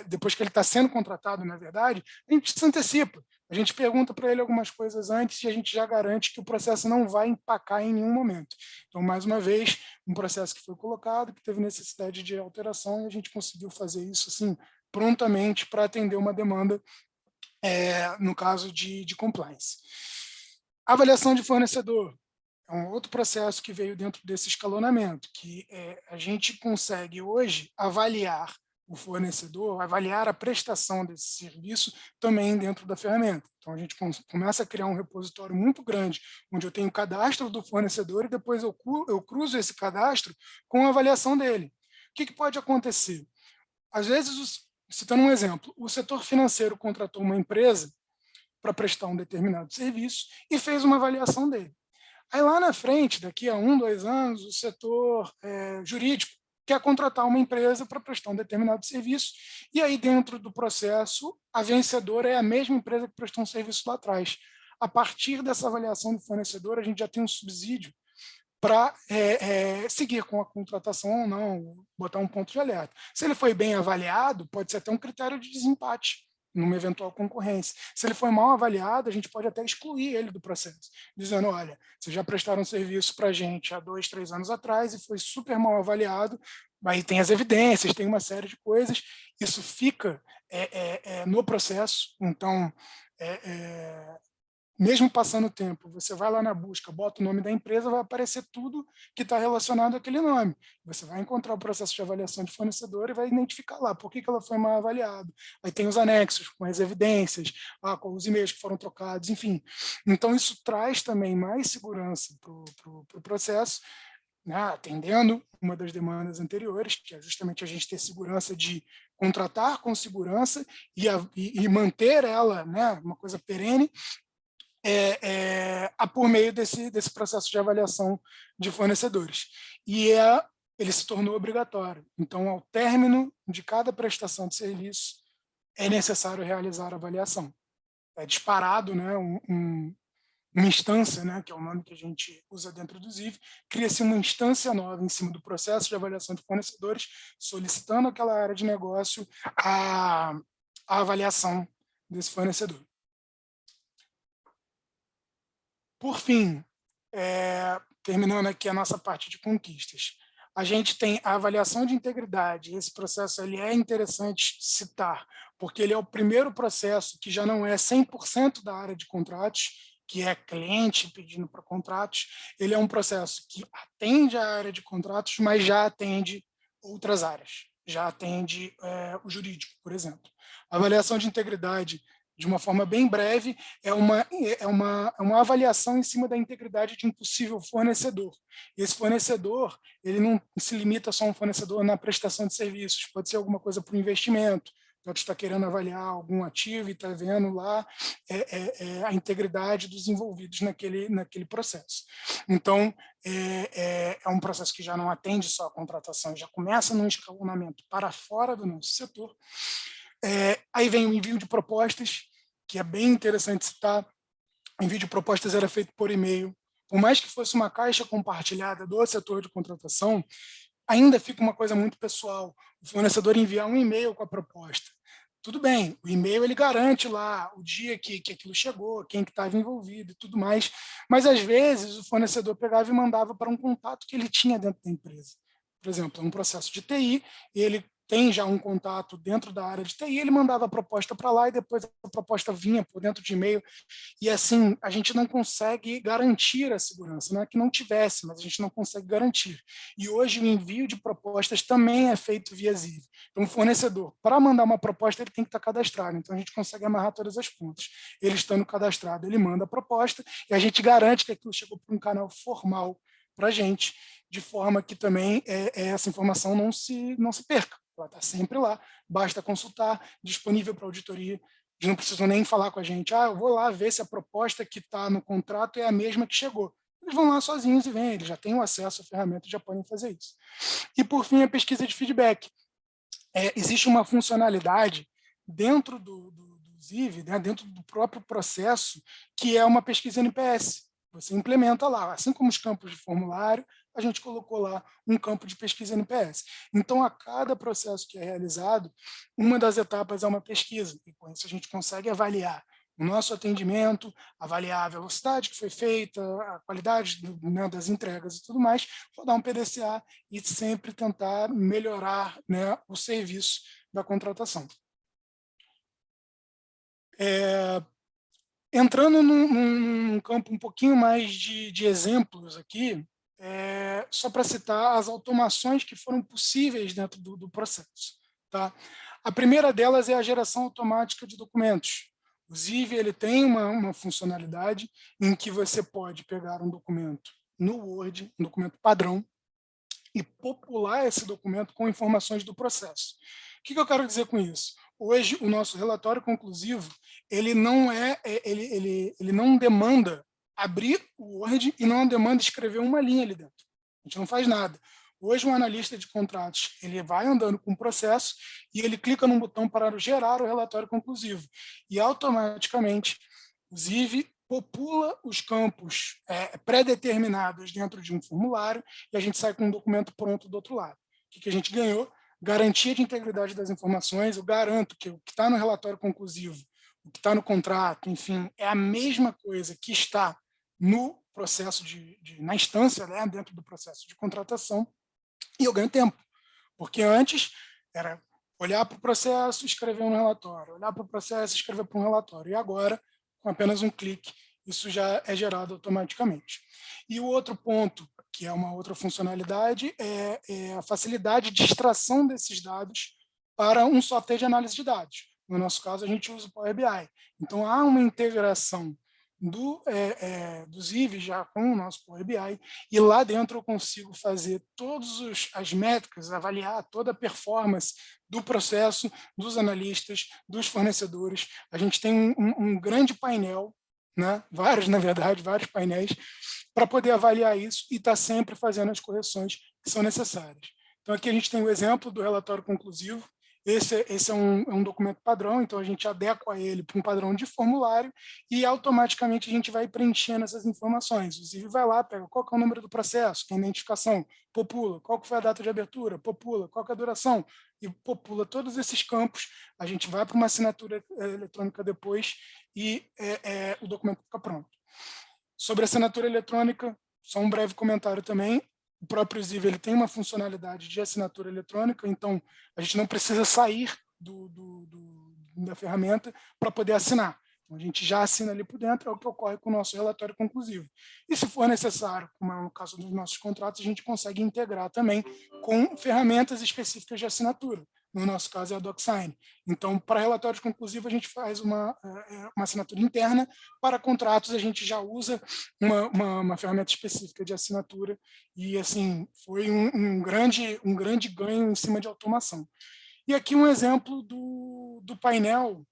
depois que ele está sendo contratado, na verdade, a gente se antecipa. A gente pergunta para ele algumas coisas antes e a gente já garante que o processo não vai empacar em nenhum momento. Então, mais uma vez, um processo que foi colocado, que teve necessidade de alteração e a gente conseguiu fazer isso assim, prontamente para atender uma demanda, no caso de compliance. Avaliação de fornecedor é um outro processo que veio dentro desse escalonamento, que a gente consegue hoje avaliar o fornecedor, avaliar a prestação desse serviço também dentro da ferramenta. Então, a gente começa a criar um repositório muito grande, onde eu tenho o cadastro do fornecedor e depois eu cruzo esse cadastro com a avaliação dele. O que pode acontecer? Às vezes, citando um exemplo, o setor financeiro contratou uma empresa para prestar um determinado serviço e fez uma avaliação dele. Aí, lá na frente, daqui a 1, 2 anos, o setor jurídico quer contratar uma empresa para prestar um determinado serviço, e aí dentro do processo, a vencedora é a mesma empresa que prestou um serviço lá atrás. A partir dessa avaliação do fornecedor, a gente já tem um subsídio para seguir com a contratação ou não, botar um ponto de alerta. Se ele foi bem avaliado, pode ser até um critério de desempate numa eventual concorrência. Se ele foi mal avaliado, a gente pode até excluir ele do processo, dizendo, olha, vocês já prestaram um serviço para a gente há 2, 3 anos atrás e foi super mal avaliado, aí tem as evidências, tem uma série de coisas, isso fica no processo, então, mesmo passando o tempo, você vai lá na busca, bota o nome da empresa, vai aparecer tudo que está relacionado àquele nome. Você vai encontrar o processo de avaliação de fornecedor e vai identificar lá por que ela foi mal avaliada. Aí tem os anexos com as evidências, com os e-mails que foram trocados, enfim. Então, isso traz também mais segurança para o processo, né, atendendo uma das demandas anteriores, que é justamente a gente ter segurança de contratar com segurança e manter ela, né, uma coisa perene, por meio desse processo de avaliação de fornecedores. E ele se tornou obrigatório. Então, ao término de cada prestação de serviço, é necessário realizar a avaliação. É disparado, né, uma instância, né, que é o nome que a gente usa dentro do ZIV, cria-se uma instância nova em cima do processo de avaliação de fornecedores, solicitando àquela área de negócio a avaliação desse fornecedor. Por fim, terminando aqui a nossa parte de conquistas, a gente tem a avaliação de integridade. Esse processo ele é interessante citar, porque ele é o primeiro processo que já não é 100% da área de contratos, que é cliente pedindo para contratos, ele é um processo que atende a área de contratos, mas já atende outras áreas, já atende o jurídico, por exemplo. A avaliação de integridade, de uma forma bem breve, é uma avaliação em cima da integridade de um possível fornecedor. E esse fornecedor, ele não se limita só a um fornecedor na prestação de serviços, pode ser alguma coisa para o investimento, pode estar querendo avaliar algum ativo e está vendo lá a integridade dos envolvidos naquele processo. Então, é um processo que já não atende só a contratação, já começa num escalonamento para fora do nosso setor. Aí vem o envio de propostas, que é bem interessante citar. O envio de propostas era feito por e-mail. Por mais que fosse uma caixa compartilhada do setor de contratação, ainda fica uma coisa muito pessoal. O fornecedor enviar um e-mail com a proposta. Tudo bem, o e-mail ele garante lá o dia que aquilo chegou, quem que estava envolvido e tudo mais, mas às vezes o fornecedor pegava e mandava para um contato que ele tinha dentro da empresa. Por exemplo, um processo de TI, ele tem já um contato dentro da área de TI, ele mandava a proposta para lá e depois a proposta vinha por dentro de e-mail. E assim, a gente não consegue garantir a segurança. Não é que não tivesse, mas a gente não consegue garantir. E hoje o envio de propostas também é feito via Ziv. Então, o fornecedor, para mandar uma proposta, ele tem que estar cadastrado. Então, a gente consegue amarrar todas as pontas. Ele estando cadastrado, ele manda a proposta e a gente garante que aquilo chegou para um canal formal para a gente, de forma que também essa informação não se perca. Ela está sempre lá, basta consultar, disponível para auditoria. Eles não precisam nem falar com a gente, eu vou lá ver se a proposta que está no contrato é a mesma que chegou. Eles vão lá sozinhos e vêm, eles já têm o acesso à ferramenta e já podem fazer isso. E, por fim, a pesquisa de feedback. Existe uma funcionalidade dentro do Ziv, né, dentro do próprio processo, que é uma pesquisa NPS. Você implementa lá, assim como os campos de formulário, a gente colocou lá um campo de pesquisa NPS. Então, a cada processo que é realizado, uma das etapas é uma pesquisa, e com isso a gente consegue avaliar o nosso atendimento, avaliar a velocidade que foi feita, a qualidade das entregas e tudo mais, rodar um PDCA e sempre tentar melhorar, né, o serviço da contratação. Entrando num campo um pouquinho mais de exemplos aqui, só para citar as automações que foram possíveis dentro do processo. Tá? A primeira delas é a geração automática de documentos. O Ziv ele tem uma funcionalidade em que você pode pegar um documento no Word, um documento padrão, e popular esse documento com informações do processo. O que eu quero dizer com isso? Hoje, o nosso relatório conclusivo, ele não demanda abrir o Word e não demanda escrever uma linha ali dentro. A gente não faz nada. Hoje, um analista de contratos, ele vai andando com o processo e ele clica num botão para gerar o relatório conclusivo. E, automaticamente, o Ziv popula os campos pré-determinados dentro de um formulário e a gente sai com um documento pronto do outro lado. O que a gente ganhou? Garantia de integridade das informações. Eu garanto que o que está no relatório conclusivo, o que está no contrato, enfim, é a mesma coisa que está no processo na instância, né, dentro do processo de contratação, e eu ganho tempo. Porque antes era olhar para o processo, escrever um relatório, olhar para o processo, escrever para um relatório. E agora, com apenas um clique, isso já é gerado automaticamente. E o outro ponto, que é uma outra funcionalidade, é a facilidade de extração desses dados para um software de análise de dados. No nosso caso, a gente usa o Power BI. Então, há uma integração do Ziv já com o nosso Power BI, e lá dentro eu consigo fazer todas as métricas, avaliar toda a performance do processo, dos analistas, dos fornecedores. A gente tem um grande painel, né? Vários painéis, para poder avaliar isso e estar sempre fazendo as correções que são necessárias. Então, aqui a gente tem o exemplo do relatório conclusivo. Esse é um documento padrão, então a gente adequa ele para um padrão de formulário e automaticamente a gente vai preenchendo essas informações. O Ziv vai lá, pega qual que é o número do processo, que é a identificação, popula, qual que foi a data de abertura, popula, qual que é a duração, e popula todos esses campos, a gente vai para uma assinatura eletrônica depois e o documento fica pronto. Sobre a assinatura eletrônica, só um breve comentário também. O próprio Ziv ele tem uma funcionalidade de assinatura eletrônica, então a gente não precisa sair da ferramenta para poder assinar. Então, a gente já assina ali por dentro, é o que ocorre com o nosso relatório conclusivo. E se for necessário, como é no caso dos nossos contratos, a gente consegue integrar também com ferramentas específicas de assinatura. No nosso caso é a DocSign. Então, para relatórios conclusivos, a gente faz uma assinatura interna. Para contratos, a gente já usa uma ferramenta específica de assinatura. E, assim, foi um grande ganho em cima de automação. E aqui um exemplo do painel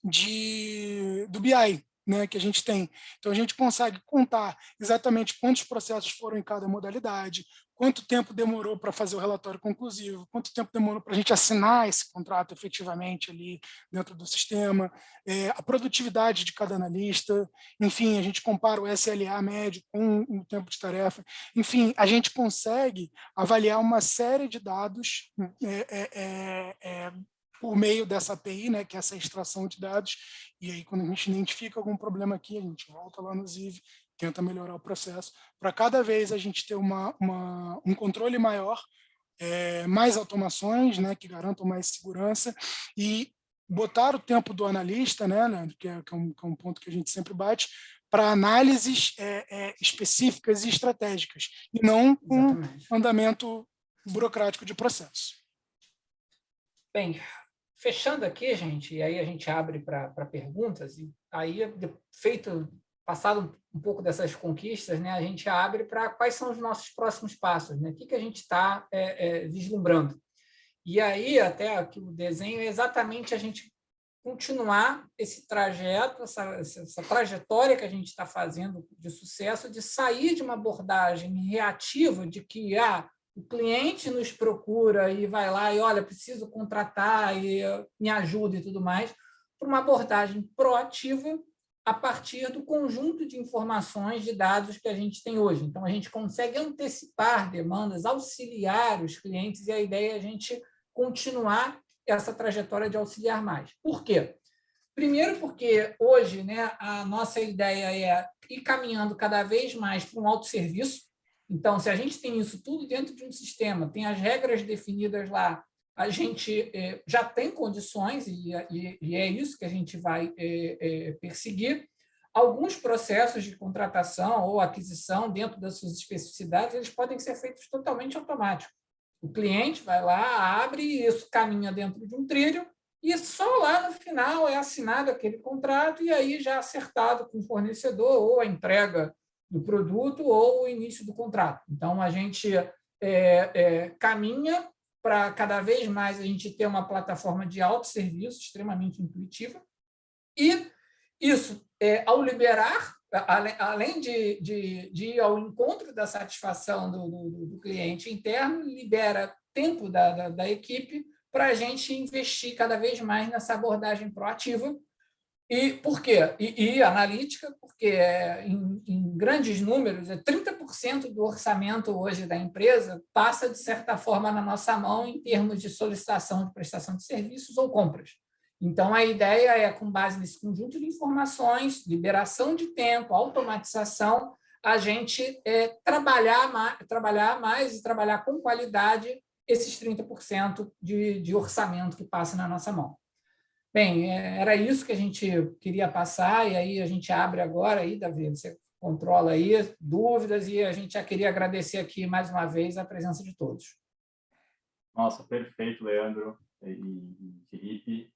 do BI, né, que a gente tem. Então, a gente consegue contar exatamente quantos processos foram em cada modalidade, quanto tempo demorou para fazer o relatório conclusivo, quanto tempo demorou para a gente assinar esse contrato efetivamente ali dentro do sistema, a produtividade de cada analista, enfim, a gente compara o SLA médio com o tempo de tarefa, enfim, a gente consegue avaliar uma série de dados por meio dessa API, né, que é essa extração de dados, e aí quando a gente identifica algum problema aqui, a gente volta lá no Ziv, tenta melhorar o processo, para cada vez a gente ter um controle maior, mais automações, né, que garantam mais segurança, e botar o tempo do analista, né, Leandro, que é um ponto que a gente sempre bate, para análises específicas e estratégicas, e não com andamento burocrático de processo. Bem, fechando aqui, gente, e aí a gente abre para perguntas, e aí, passado um pouco dessas conquistas, né, a gente abre para quais são os nossos próximos passos, né? O que a gente está vislumbrando. E aí, até aqui o desenho é exatamente a gente continuar esse trajeto, essa trajetória que a gente está fazendo de sucesso, de sair de uma abordagem reativa de que o cliente nos procura e vai lá e, olha, preciso contratar e me ajuda e tudo mais, para uma abordagem proativa a partir do conjunto de informações, de dados que a gente tem hoje. Então, a gente consegue antecipar demandas, auxiliar os clientes, e a ideia é a gente continuar essa trajetória de auxiliar mais. Por quê? Primeiro porque hoje, né, a nossa ideia é ir caminhando cada vez mais para um autosserviço. Então, se a gente tem isso tudo dentro de um sistema, tem as regras definidas lá, a gente já tem condições, e é isso que a gente vai perseguir. Alguns processos de contratação ou aquisição, dentro das suas especificidades, eles podem ser feitos totalmente automáticos. O cliente vai lá, abre, e isso caminha dentro de um trilho, e só lá no final é assinado aquele contrato, e aí já acertado com o fornecedor, ou a entrega do produto, ou o início do contrato. Então, a gente caminha para cada vez mais a gente ter uma plataforma de autosserviço extremamente intuitiva, e isso, ao liberar, além de ir ao encontro da satisfação do cliente interno, libera tempo da equipe para a gente investir cada vez mais nessa abordagem proativa. E por quê? E analítica, porque em grandes números, 30% do orçamento hoje da empresa passa, de certa forma, na nossa mão em termos de solicitação de prestação de serviços ou compras. Então, a ideia é, com base nesse conjunto de informações, liberação de tempo, automatização, a gente trabalhar mais e trabalhar com qualidade esses 30% de orçamento que passa na nossa mão. Bem, era isso que a gente queria passar, e aí a gente abre agora, aí, Davi, você controla aí dúvidas, e a gente já queria agradecer aqui mais uma vez a presença de todos. Nossa, perfeito, Leandro e Felipe.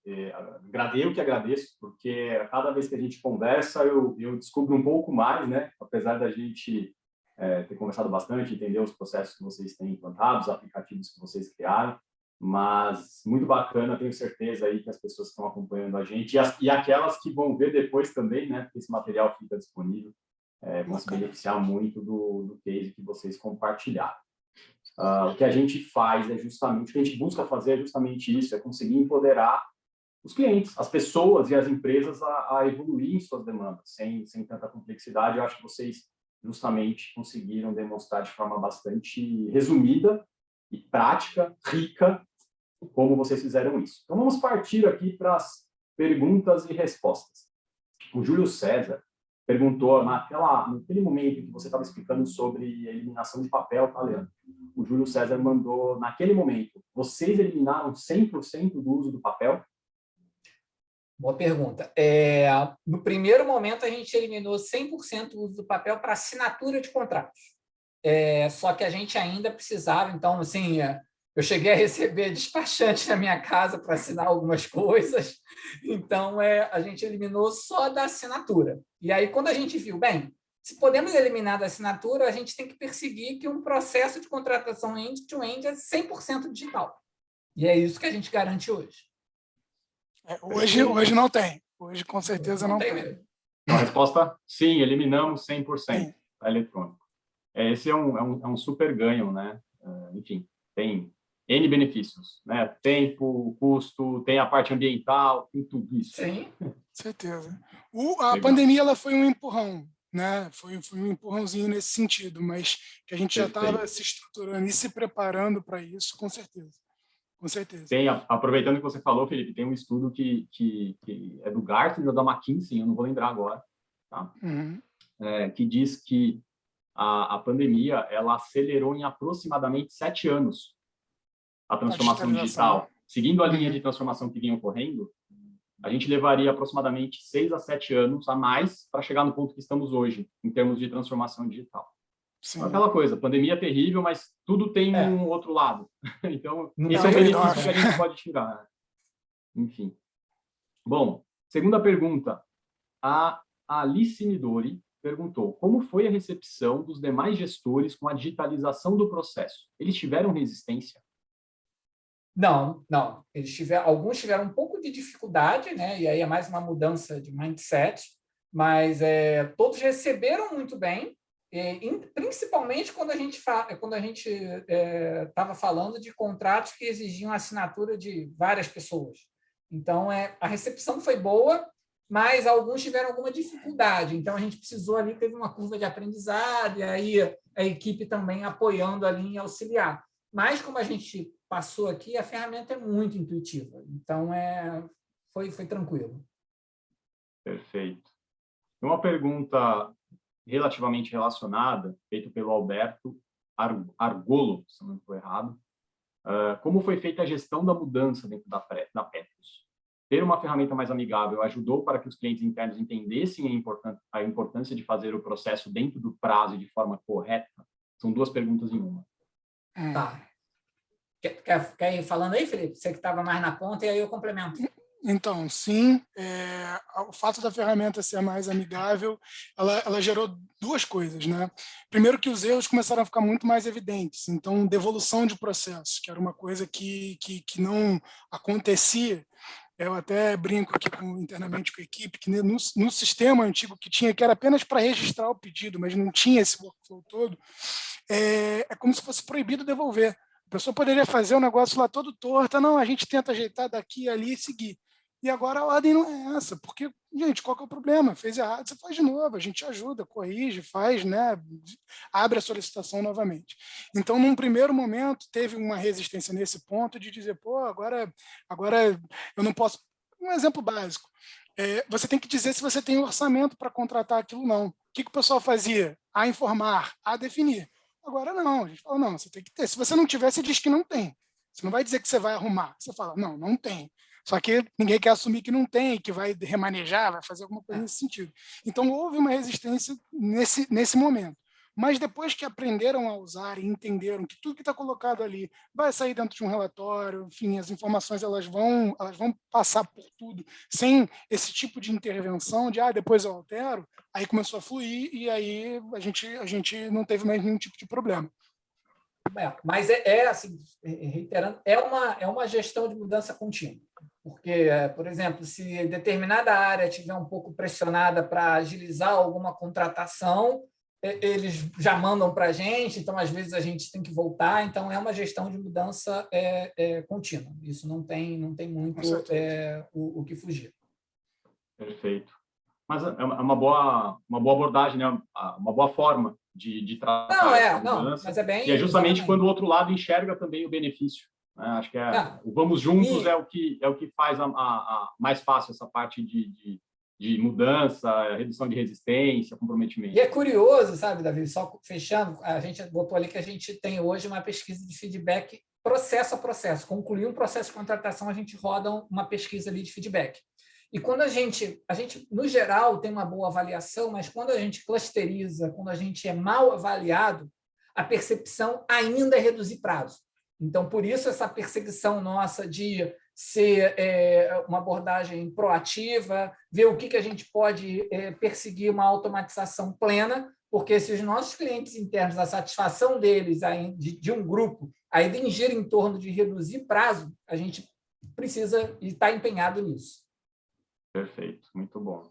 Eu que agradeço, porque cada vez que a gente conversa, eu descubro um pouco mais, né? Apesar da gente ter conversado bastante, entender os processos que vocês têm implantados, os aplicativos que vocês criaram, mas muito bacana, tenho certeza aí que as pessoas que estão acompanhando a gente, e aquelas que vão ver depois também, né? Porque esse material fica disponível, vão se beneficiar muito do case que vocês compartilharam. O que a gente faz é justamente, o que a gente busca fazer é justamente isso, é conseguir empoderar os clientes, as pessoas e as empresas a evoluir em suas demandas, sem tanta complexidade. Eu acho que vocês justamente conseguiram demonstrar de forma bastante resumida e prática, rica, como vocês fizeram isso. Então, vamos partir aqui para as perguntas e respostas. O Júlio César perguntou, naquele momento em que você estava explicando sobre a eliminação de papel, tá, Leandro? O Júlio César mandou, naquele momento, vocês eliminaram 100% do uso do papel? Boa pergunta. No primeiro momento, a gente eliminou 100% o uso do papel para assinatura de contratos. Só que a gente ainda precisava, então, assim, eu cheguei a receber despachante na minha casa para assinar algumas coisas, então a gente eliminou só da assinatura. E aí, quando a gente viu, bem, se podemos eliminar da assinatura, a gente tem que perseguir que um processo de contratação end-to-end é 100% digital. E é isso que a gente garante hoje. Hoje não tem. Hoje, com certeza, não tem. Mesmo. Então, a resposta, sim, eliminamos 100% Sim. eletrônico. Esse é um super ganho, né? Enfim, tem N benefícios, né? Tempo, custo, tem a parte ambiental, tem tudo isso. Sim. Certeza. A pandemia ela foi um empurrão, né? Foi um empurrãozinho nesse sentido, mas que a gente já estava se estruturando e se preparando para isso, com certeza. Com certeza. Aproveitando que você falou, Felipe, tem um estudo que é do Gartner ou da McKinsey, eu não vou lembrar agora, tá? Uhum. Que diz que a pandemia ela acelerou em aproximadamente 7 anos a transformação digital. Seguindo a linha de transformação que vinha ocorrendo, a gente levaria aproximadamente 6 a 7 anos a mais para chegar no ponto que estamos hoje, em termos de transformação digital. Então, aquela coisa, pandemia é terrível, mas tudo tem um outro lado. Então, esse é o benefício que a gente pode tirar. Enfim. Bom, segunda pergunta. A Alice Midori perguntou: como foi a recepção dos demais gestores com a digitalização do processo? Eles tiveram resistência? Não. Alguns tiveram um pouco de dificuldade, né? E aí é mais uma mudança de mindset, mas todos receberam muito bem, principalmente quando a gente estava falando de contratos que exigiam assinatura de várias pessoas. Então, a recepção foi boa, mas alguns tiveram alguma dificuldade. Então, a gente precisou ali, teve uma curva de aprendizado, e aí a equipe também apoiando ali em auxiliar. Mas, como a gente passou aqui, a ferramenta é muito intuitiva. Então, foi tranquilo. Perfeito. Uma pergunta relativamente relacionada, feita pelo Alberto Argolo, se não estou errado. Como foi feita a gestão da mudança dentro da Petros? Ter uma ferramenta mais amigável ajudou para que os clientes internos entendessem a importância de fazer o processo dentro do prazo e de forma correta? São duas perguntas em uma. Tá. Quer ir falando aí, Felipe? Você que estava mais na ponta, e aí eu complemento. Então, sim, o fato da ferramenta ser mais amigável, ela gerou duas coisas, né? Primeiro que os erros começaram a ficar muito mais evidentes, então devolução de processo, que era uma coisa que não acontecia. Eu até brinco aqui internamente com a equipe, que no sistema antigo que tinha, que era apenas para registrar o pedido, mas não tinha esse workflow todo, é como se fosse proibido devolver. A pessoa poderia fazer o negócio lá todo torto, não, a gente tenta ajeitar daqui e ali e seguir. E agora a ordem não é essa, porque, gente, qual que é o problema? Fez errado, você faz de novo, a gente ajuda, corrige, faz, né? Abre a solicitação novamente. Então, num primeiro momento, teve uma resistência nesse ponto de dizer, pô, agora eu não posso... Um exemplo básico, você tem que dizer se você tem orçamento para contratar aquilo ou não. O que o pessoal fazia? A informar, a definir. Agora não, a gente fala, não, você tem que ter. Se você não tiver, você diz que não tem. Você não vai dizer que você vai arrumar. Você fala, não tem. Só que ninguém quer assumir que não tem, que vai remanejar, vai fazer alguma coisa nesse sentido. Então, houve uma resistência nesse momento. Mas depois que aprenderam a usar e entenderam que tudo que está colocado ali vai sair dentro de um relatório, enfim, as informações elas vão passar por tudo, sem esse tipo de intervenção de depois eu altero, aí começou a fluir e aí a gente não teve mais nenhum tipo de problema. Mas assim, reiterando, é uma gestão de mudança contínua. Porque, por exemplo, se determinada área estiver um pouco pressionada para agilizar alguma contratação, eles já mandam para a gente, então, às vezes, a gente tem que voltar. Então, é uma gestão de mudança contínua. Isso não tem muito o que fugir. Perfeito. Mas é uma boa abordagem, né? Uma boa forma de tratar essa mudança. Mas bem, e é justamente quando o outro lado enxerga também o benefício. Né? Acho que o vamos juntos é o que faz mais fácil essa parte de mudança, redução de resistência, comprometimento. E é curioso, sabe, Davi, só fechando, a gente botou ali que a gente tem hoje uma pesquisa de feedback processo a processo. Concluir um processo de contratação, a gente roda uma pesquisa ali de feedback. E quando a gente, no geral, tem uma boa avaliação, mas quando a gente clusteriza, quando a gente é mal avaliado, a percepção ainda é reduzir prazo. Então, por isso, essa perseguição nossa de ser uma abordagem proativa, ver o que a gente pode perseguir uma automatização plena, porque se os nossos clientes internos, a satisfação deles de um grupo ainda gira em torno de reduzir prazo, a gente precisa estar empenhado nisso. Perfeito, muito bom.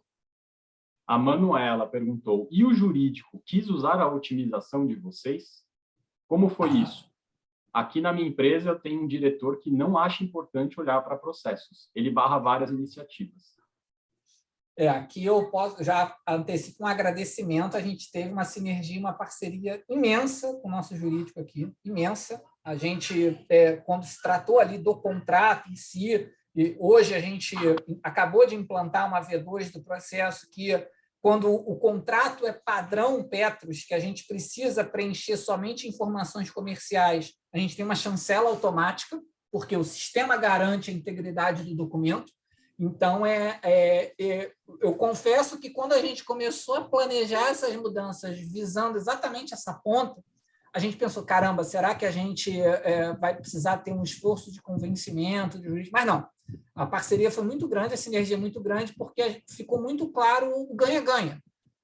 A Manuela perguntou, e o jurídico quis usar a otimização de vocês? Como foi isso? Aqui na minha empresa eu tenho um diretor que não acha importante olhar para processos. Ele barra várias iniciativas. Aqui eu posso já antecipo um agradecimento. A gente teve uma sinergia, uma parceria imensa com o nosso jurídico aqui, imensa. A gente, quando se tratou ali do contrato em si, e hoje a gente acabou de implantar uma V2 do processo que, quando o contrato é padrão Petros, que a gente precisa preencher somente informações comerciais, a gente tem uma chancela automática, porque o sistema garante a integridade do documento. Então, eu confesso que quando a gente começou a planejar essas mudanças visando exatamente essa ponta, a gente pensou, caramba, será que a gente vai precisar ter um esforço de convencimento de jurídico? Mas não, a parceria foi muito grande, a sinergia é muito grande, porque ficou muito claro o ganha-ganha.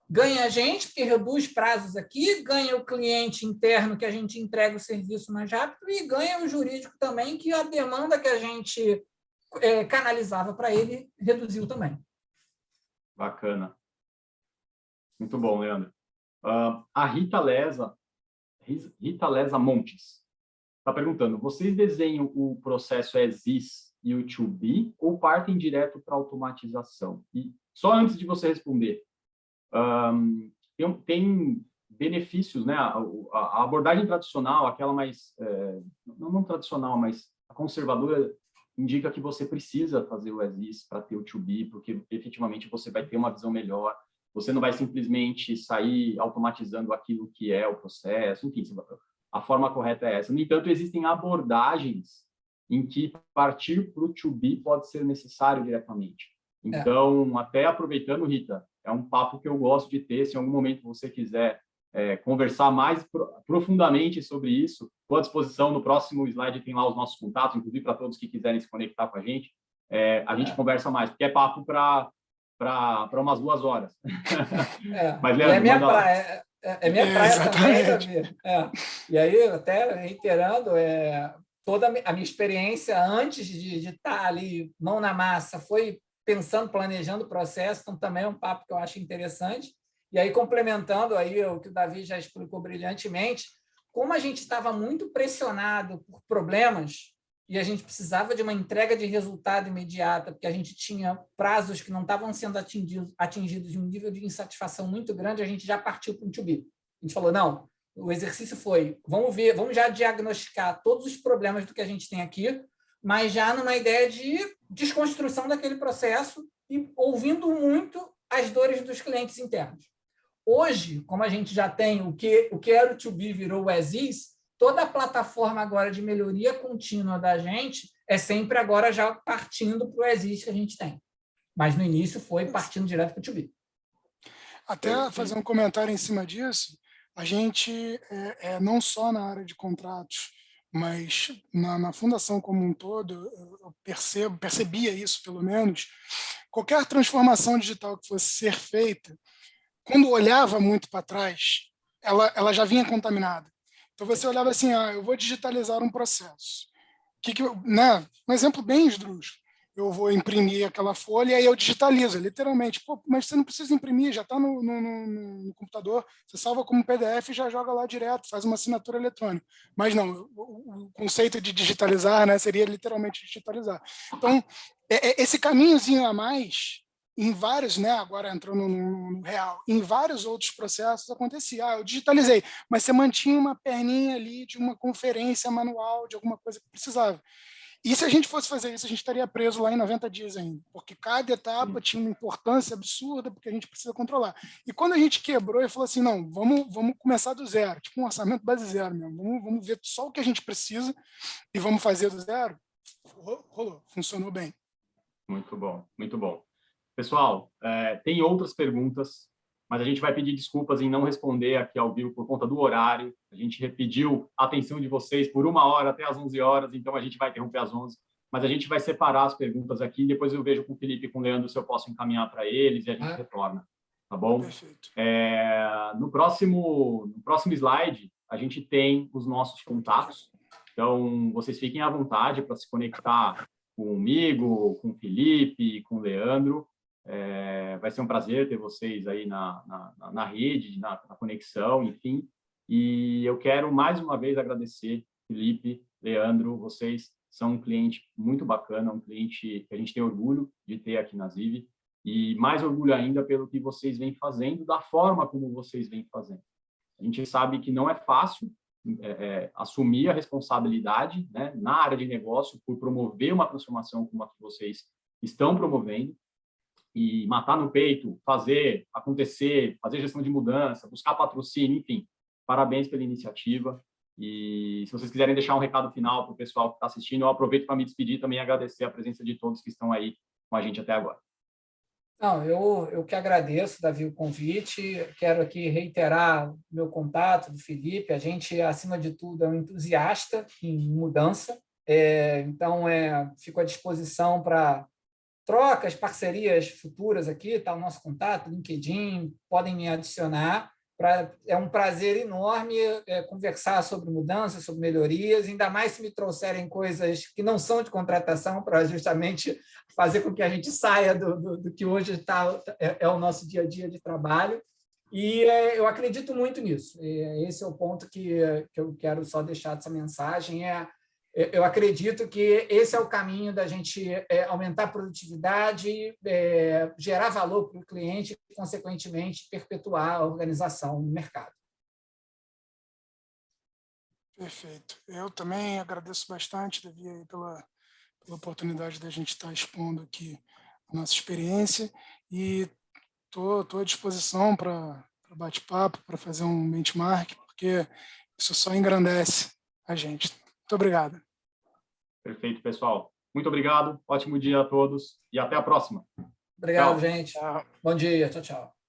Ganha a gente, porque reduz prazos aqui, ganha o cliente interno, que a gente entrega o serviço mais rápido, e ganha o jurídico também, que a demanda que a gente canalizava para ele reduziu também. Bacana. Muito bom, Leandro. A Rita Lesa Montes está perguntando, vocês desenham o processo as is e o to be ou partem direto para automatização? E só antes de você responder, tem benefícios, né? A abordagem tradicional, aquela mais, não tradicional, mas a conservadora, indica que você precisa fazer o as is para ter o to be, porque efetivamente você vai ter uma visão melhor, você não vai simplesmente sair automatizando aquilo que é o processo, enfim, a forma correta é essa. No entanto, existem abordagens em que partir para o to be pode ser necessário diretamente. Então, até aproveitando, Rita, é um papo que eu gosto de ter, se em algum momento você quiser conversar mais profundamente sobre isso, estou à disposição. No próximo slide tem lá os nossos contatos, inclusive para todos que quiserem se conectar com a gente. A gente conversa mais, porque é papo para umas 2 horas. Mas, Leandro, é minha praia, minha praia também, Davi. E aí, até reiterando, toda a minha experiência antes de estar ali, mão na massa, foi pensando, planejando o processo, então também é um papo que eu acho interessante. E aí, complementando aí o que o Davi já explicou brilhantemente, como a gente estava muito pressionado por problemas e a gente precisava de uma entrega de resultado imediata, porque a gente tinha prazos que não estavam sendo atingidos de um nível de insatisfação muito grande, a gente já partiu para o to be. A gente falou, não, o exercício foi, vamos já diagnosticar todos os problemas do que a gente tem aqui, mas já numa ideia de desconstrução daquele processo e ouvindo muito as dores dos clientes internos. Hoje, como a gente já tem o que era o to be virou o as is, toda a plataforma agora de melhoria contínua da gente é sempre agora já partindo para o as is que a gente tem. Mas no início foi partindo direto para o to be. Até fazer um comentário em cima disso, a gente, não só na área de contratos, mas na fundação como um todo, eu percebia isso pelo menos, qualquer transformação digital que fosse ser feita, quando olhava muito para trás, ela já vinha contaminada. Então, você olhava assim, eu vou digitalizar um processo. Né? Um exemplo bem esdrúxulo. Eu vou imprimir aquela folha e aí eu digitalizo, literalmente. Pô, mas você não precisa imprimir, já está no computador, você salva como PDF e já joga lá direto, faz uma assinatura eletrônica. Mas não, o conceito de digitalizar, né, seria literalmente digitalizar. Então, esse caminhozinho a mais, em vários, né, agora entrando no real, em vários outros processos acontecia. Eu digitalizei, mas você mantinha uma perninha ali de uma conferência manual, de alguma coisa que precisava. E se a gente fosse fazer isso, a gente estaria preso lá em 90 dias ainda, porque cada etapa tinha uma importância absurda, porque a gente precisa controlar. E quando a gente quebrou e falou assim, não, vamos começar do zero, tipo um orçamento base zero mesmo, vamos ver só o que a gente precisa e vamos fazer do zero, rolou, funcionou bem. Muito bom, muito bom. Pessoal, tem outras perguntas, mas a gente vai pedir desculpas em não responder aqui ao vivo por conta do horário. A gente pediu a atenção de vocês por 1 hora até às 11 horas, então a gente vai interromper às 11. Mas a gente vai separar as perguntas aqui, depois eu vejo com o Felipe e com o Leandro se eu posso encaminhar para eles e a gente retorna, tá bom? Perfeito. No próximo slide, a gente tem os nossos contatos. Então, vocês fiquem à vontade para se conectar comigo, com o Felipe, com o Leandro. Vai ser um prazer ter vocês aí na rede, na conexão, enfim. E eu quero, mais uma vez, agradecer, Felipe, Leandro, vocês são um cliente muito bacana, um cliente que a gente tem orgulho de ter aqui na Zive, e mais orgulho ainda pelo que vocês vêm fazendo, da forma como vocês vêm fazendo. A gente sabe que não é fácil assumir a responsabilidade, né, na área de negócio por promover uma transformação como a que vocês estão promovendo, e matar no peito, fazer acontecer, fazer gestão de mudança, buscar patrocínio, enfim. Parabéns pela iniciativa. E se vocês quiserem deixar um recado final para o pessoal que está assistindo, eu aproveito para me despedir e também agradecer a presença de todos que estão aí com a gente até agora. Não, eu que agradeço, Davi, o convite. Quero aqui reiterar o meu contato do Felipe. A gente, acima de tudo, é um entusiasta em mudança. Então, fico à disposição para trocas, parcerias futuras aqui, está o nosso contato, LinkedIn, podem me adicionar. É um prazer enorme conversar sobre mudanças, sobre melhorias, ainda mais se me trouxerem coisas que não são de contratação, para justamente fazer com que a gente saia do que hoje é o nosso dia a dia de trabalho. E eu acredito muito nisso. Esse é o ponto que eu quero só deixar dessa mensagem, eu acredito que esse é o caminho da gente aumentar a produtividade, gerar valor para o cliente e, consequentemente, perpetuar a organização no mercado. Perfeito. Eu também agradeço bastante, Davi, pela oportunidade da gente estar expondo aqui a nossa experiência e estou à disposição para bate-papo, para fazer um benchmark, porque isso só engrandece a gente. Muito obrigado. Perfeito, pessoal. Muito obrigado, ótimo dia a todos e até a próxima. Obrigado, Tchau. gente. Bom dia, tchau, tchau.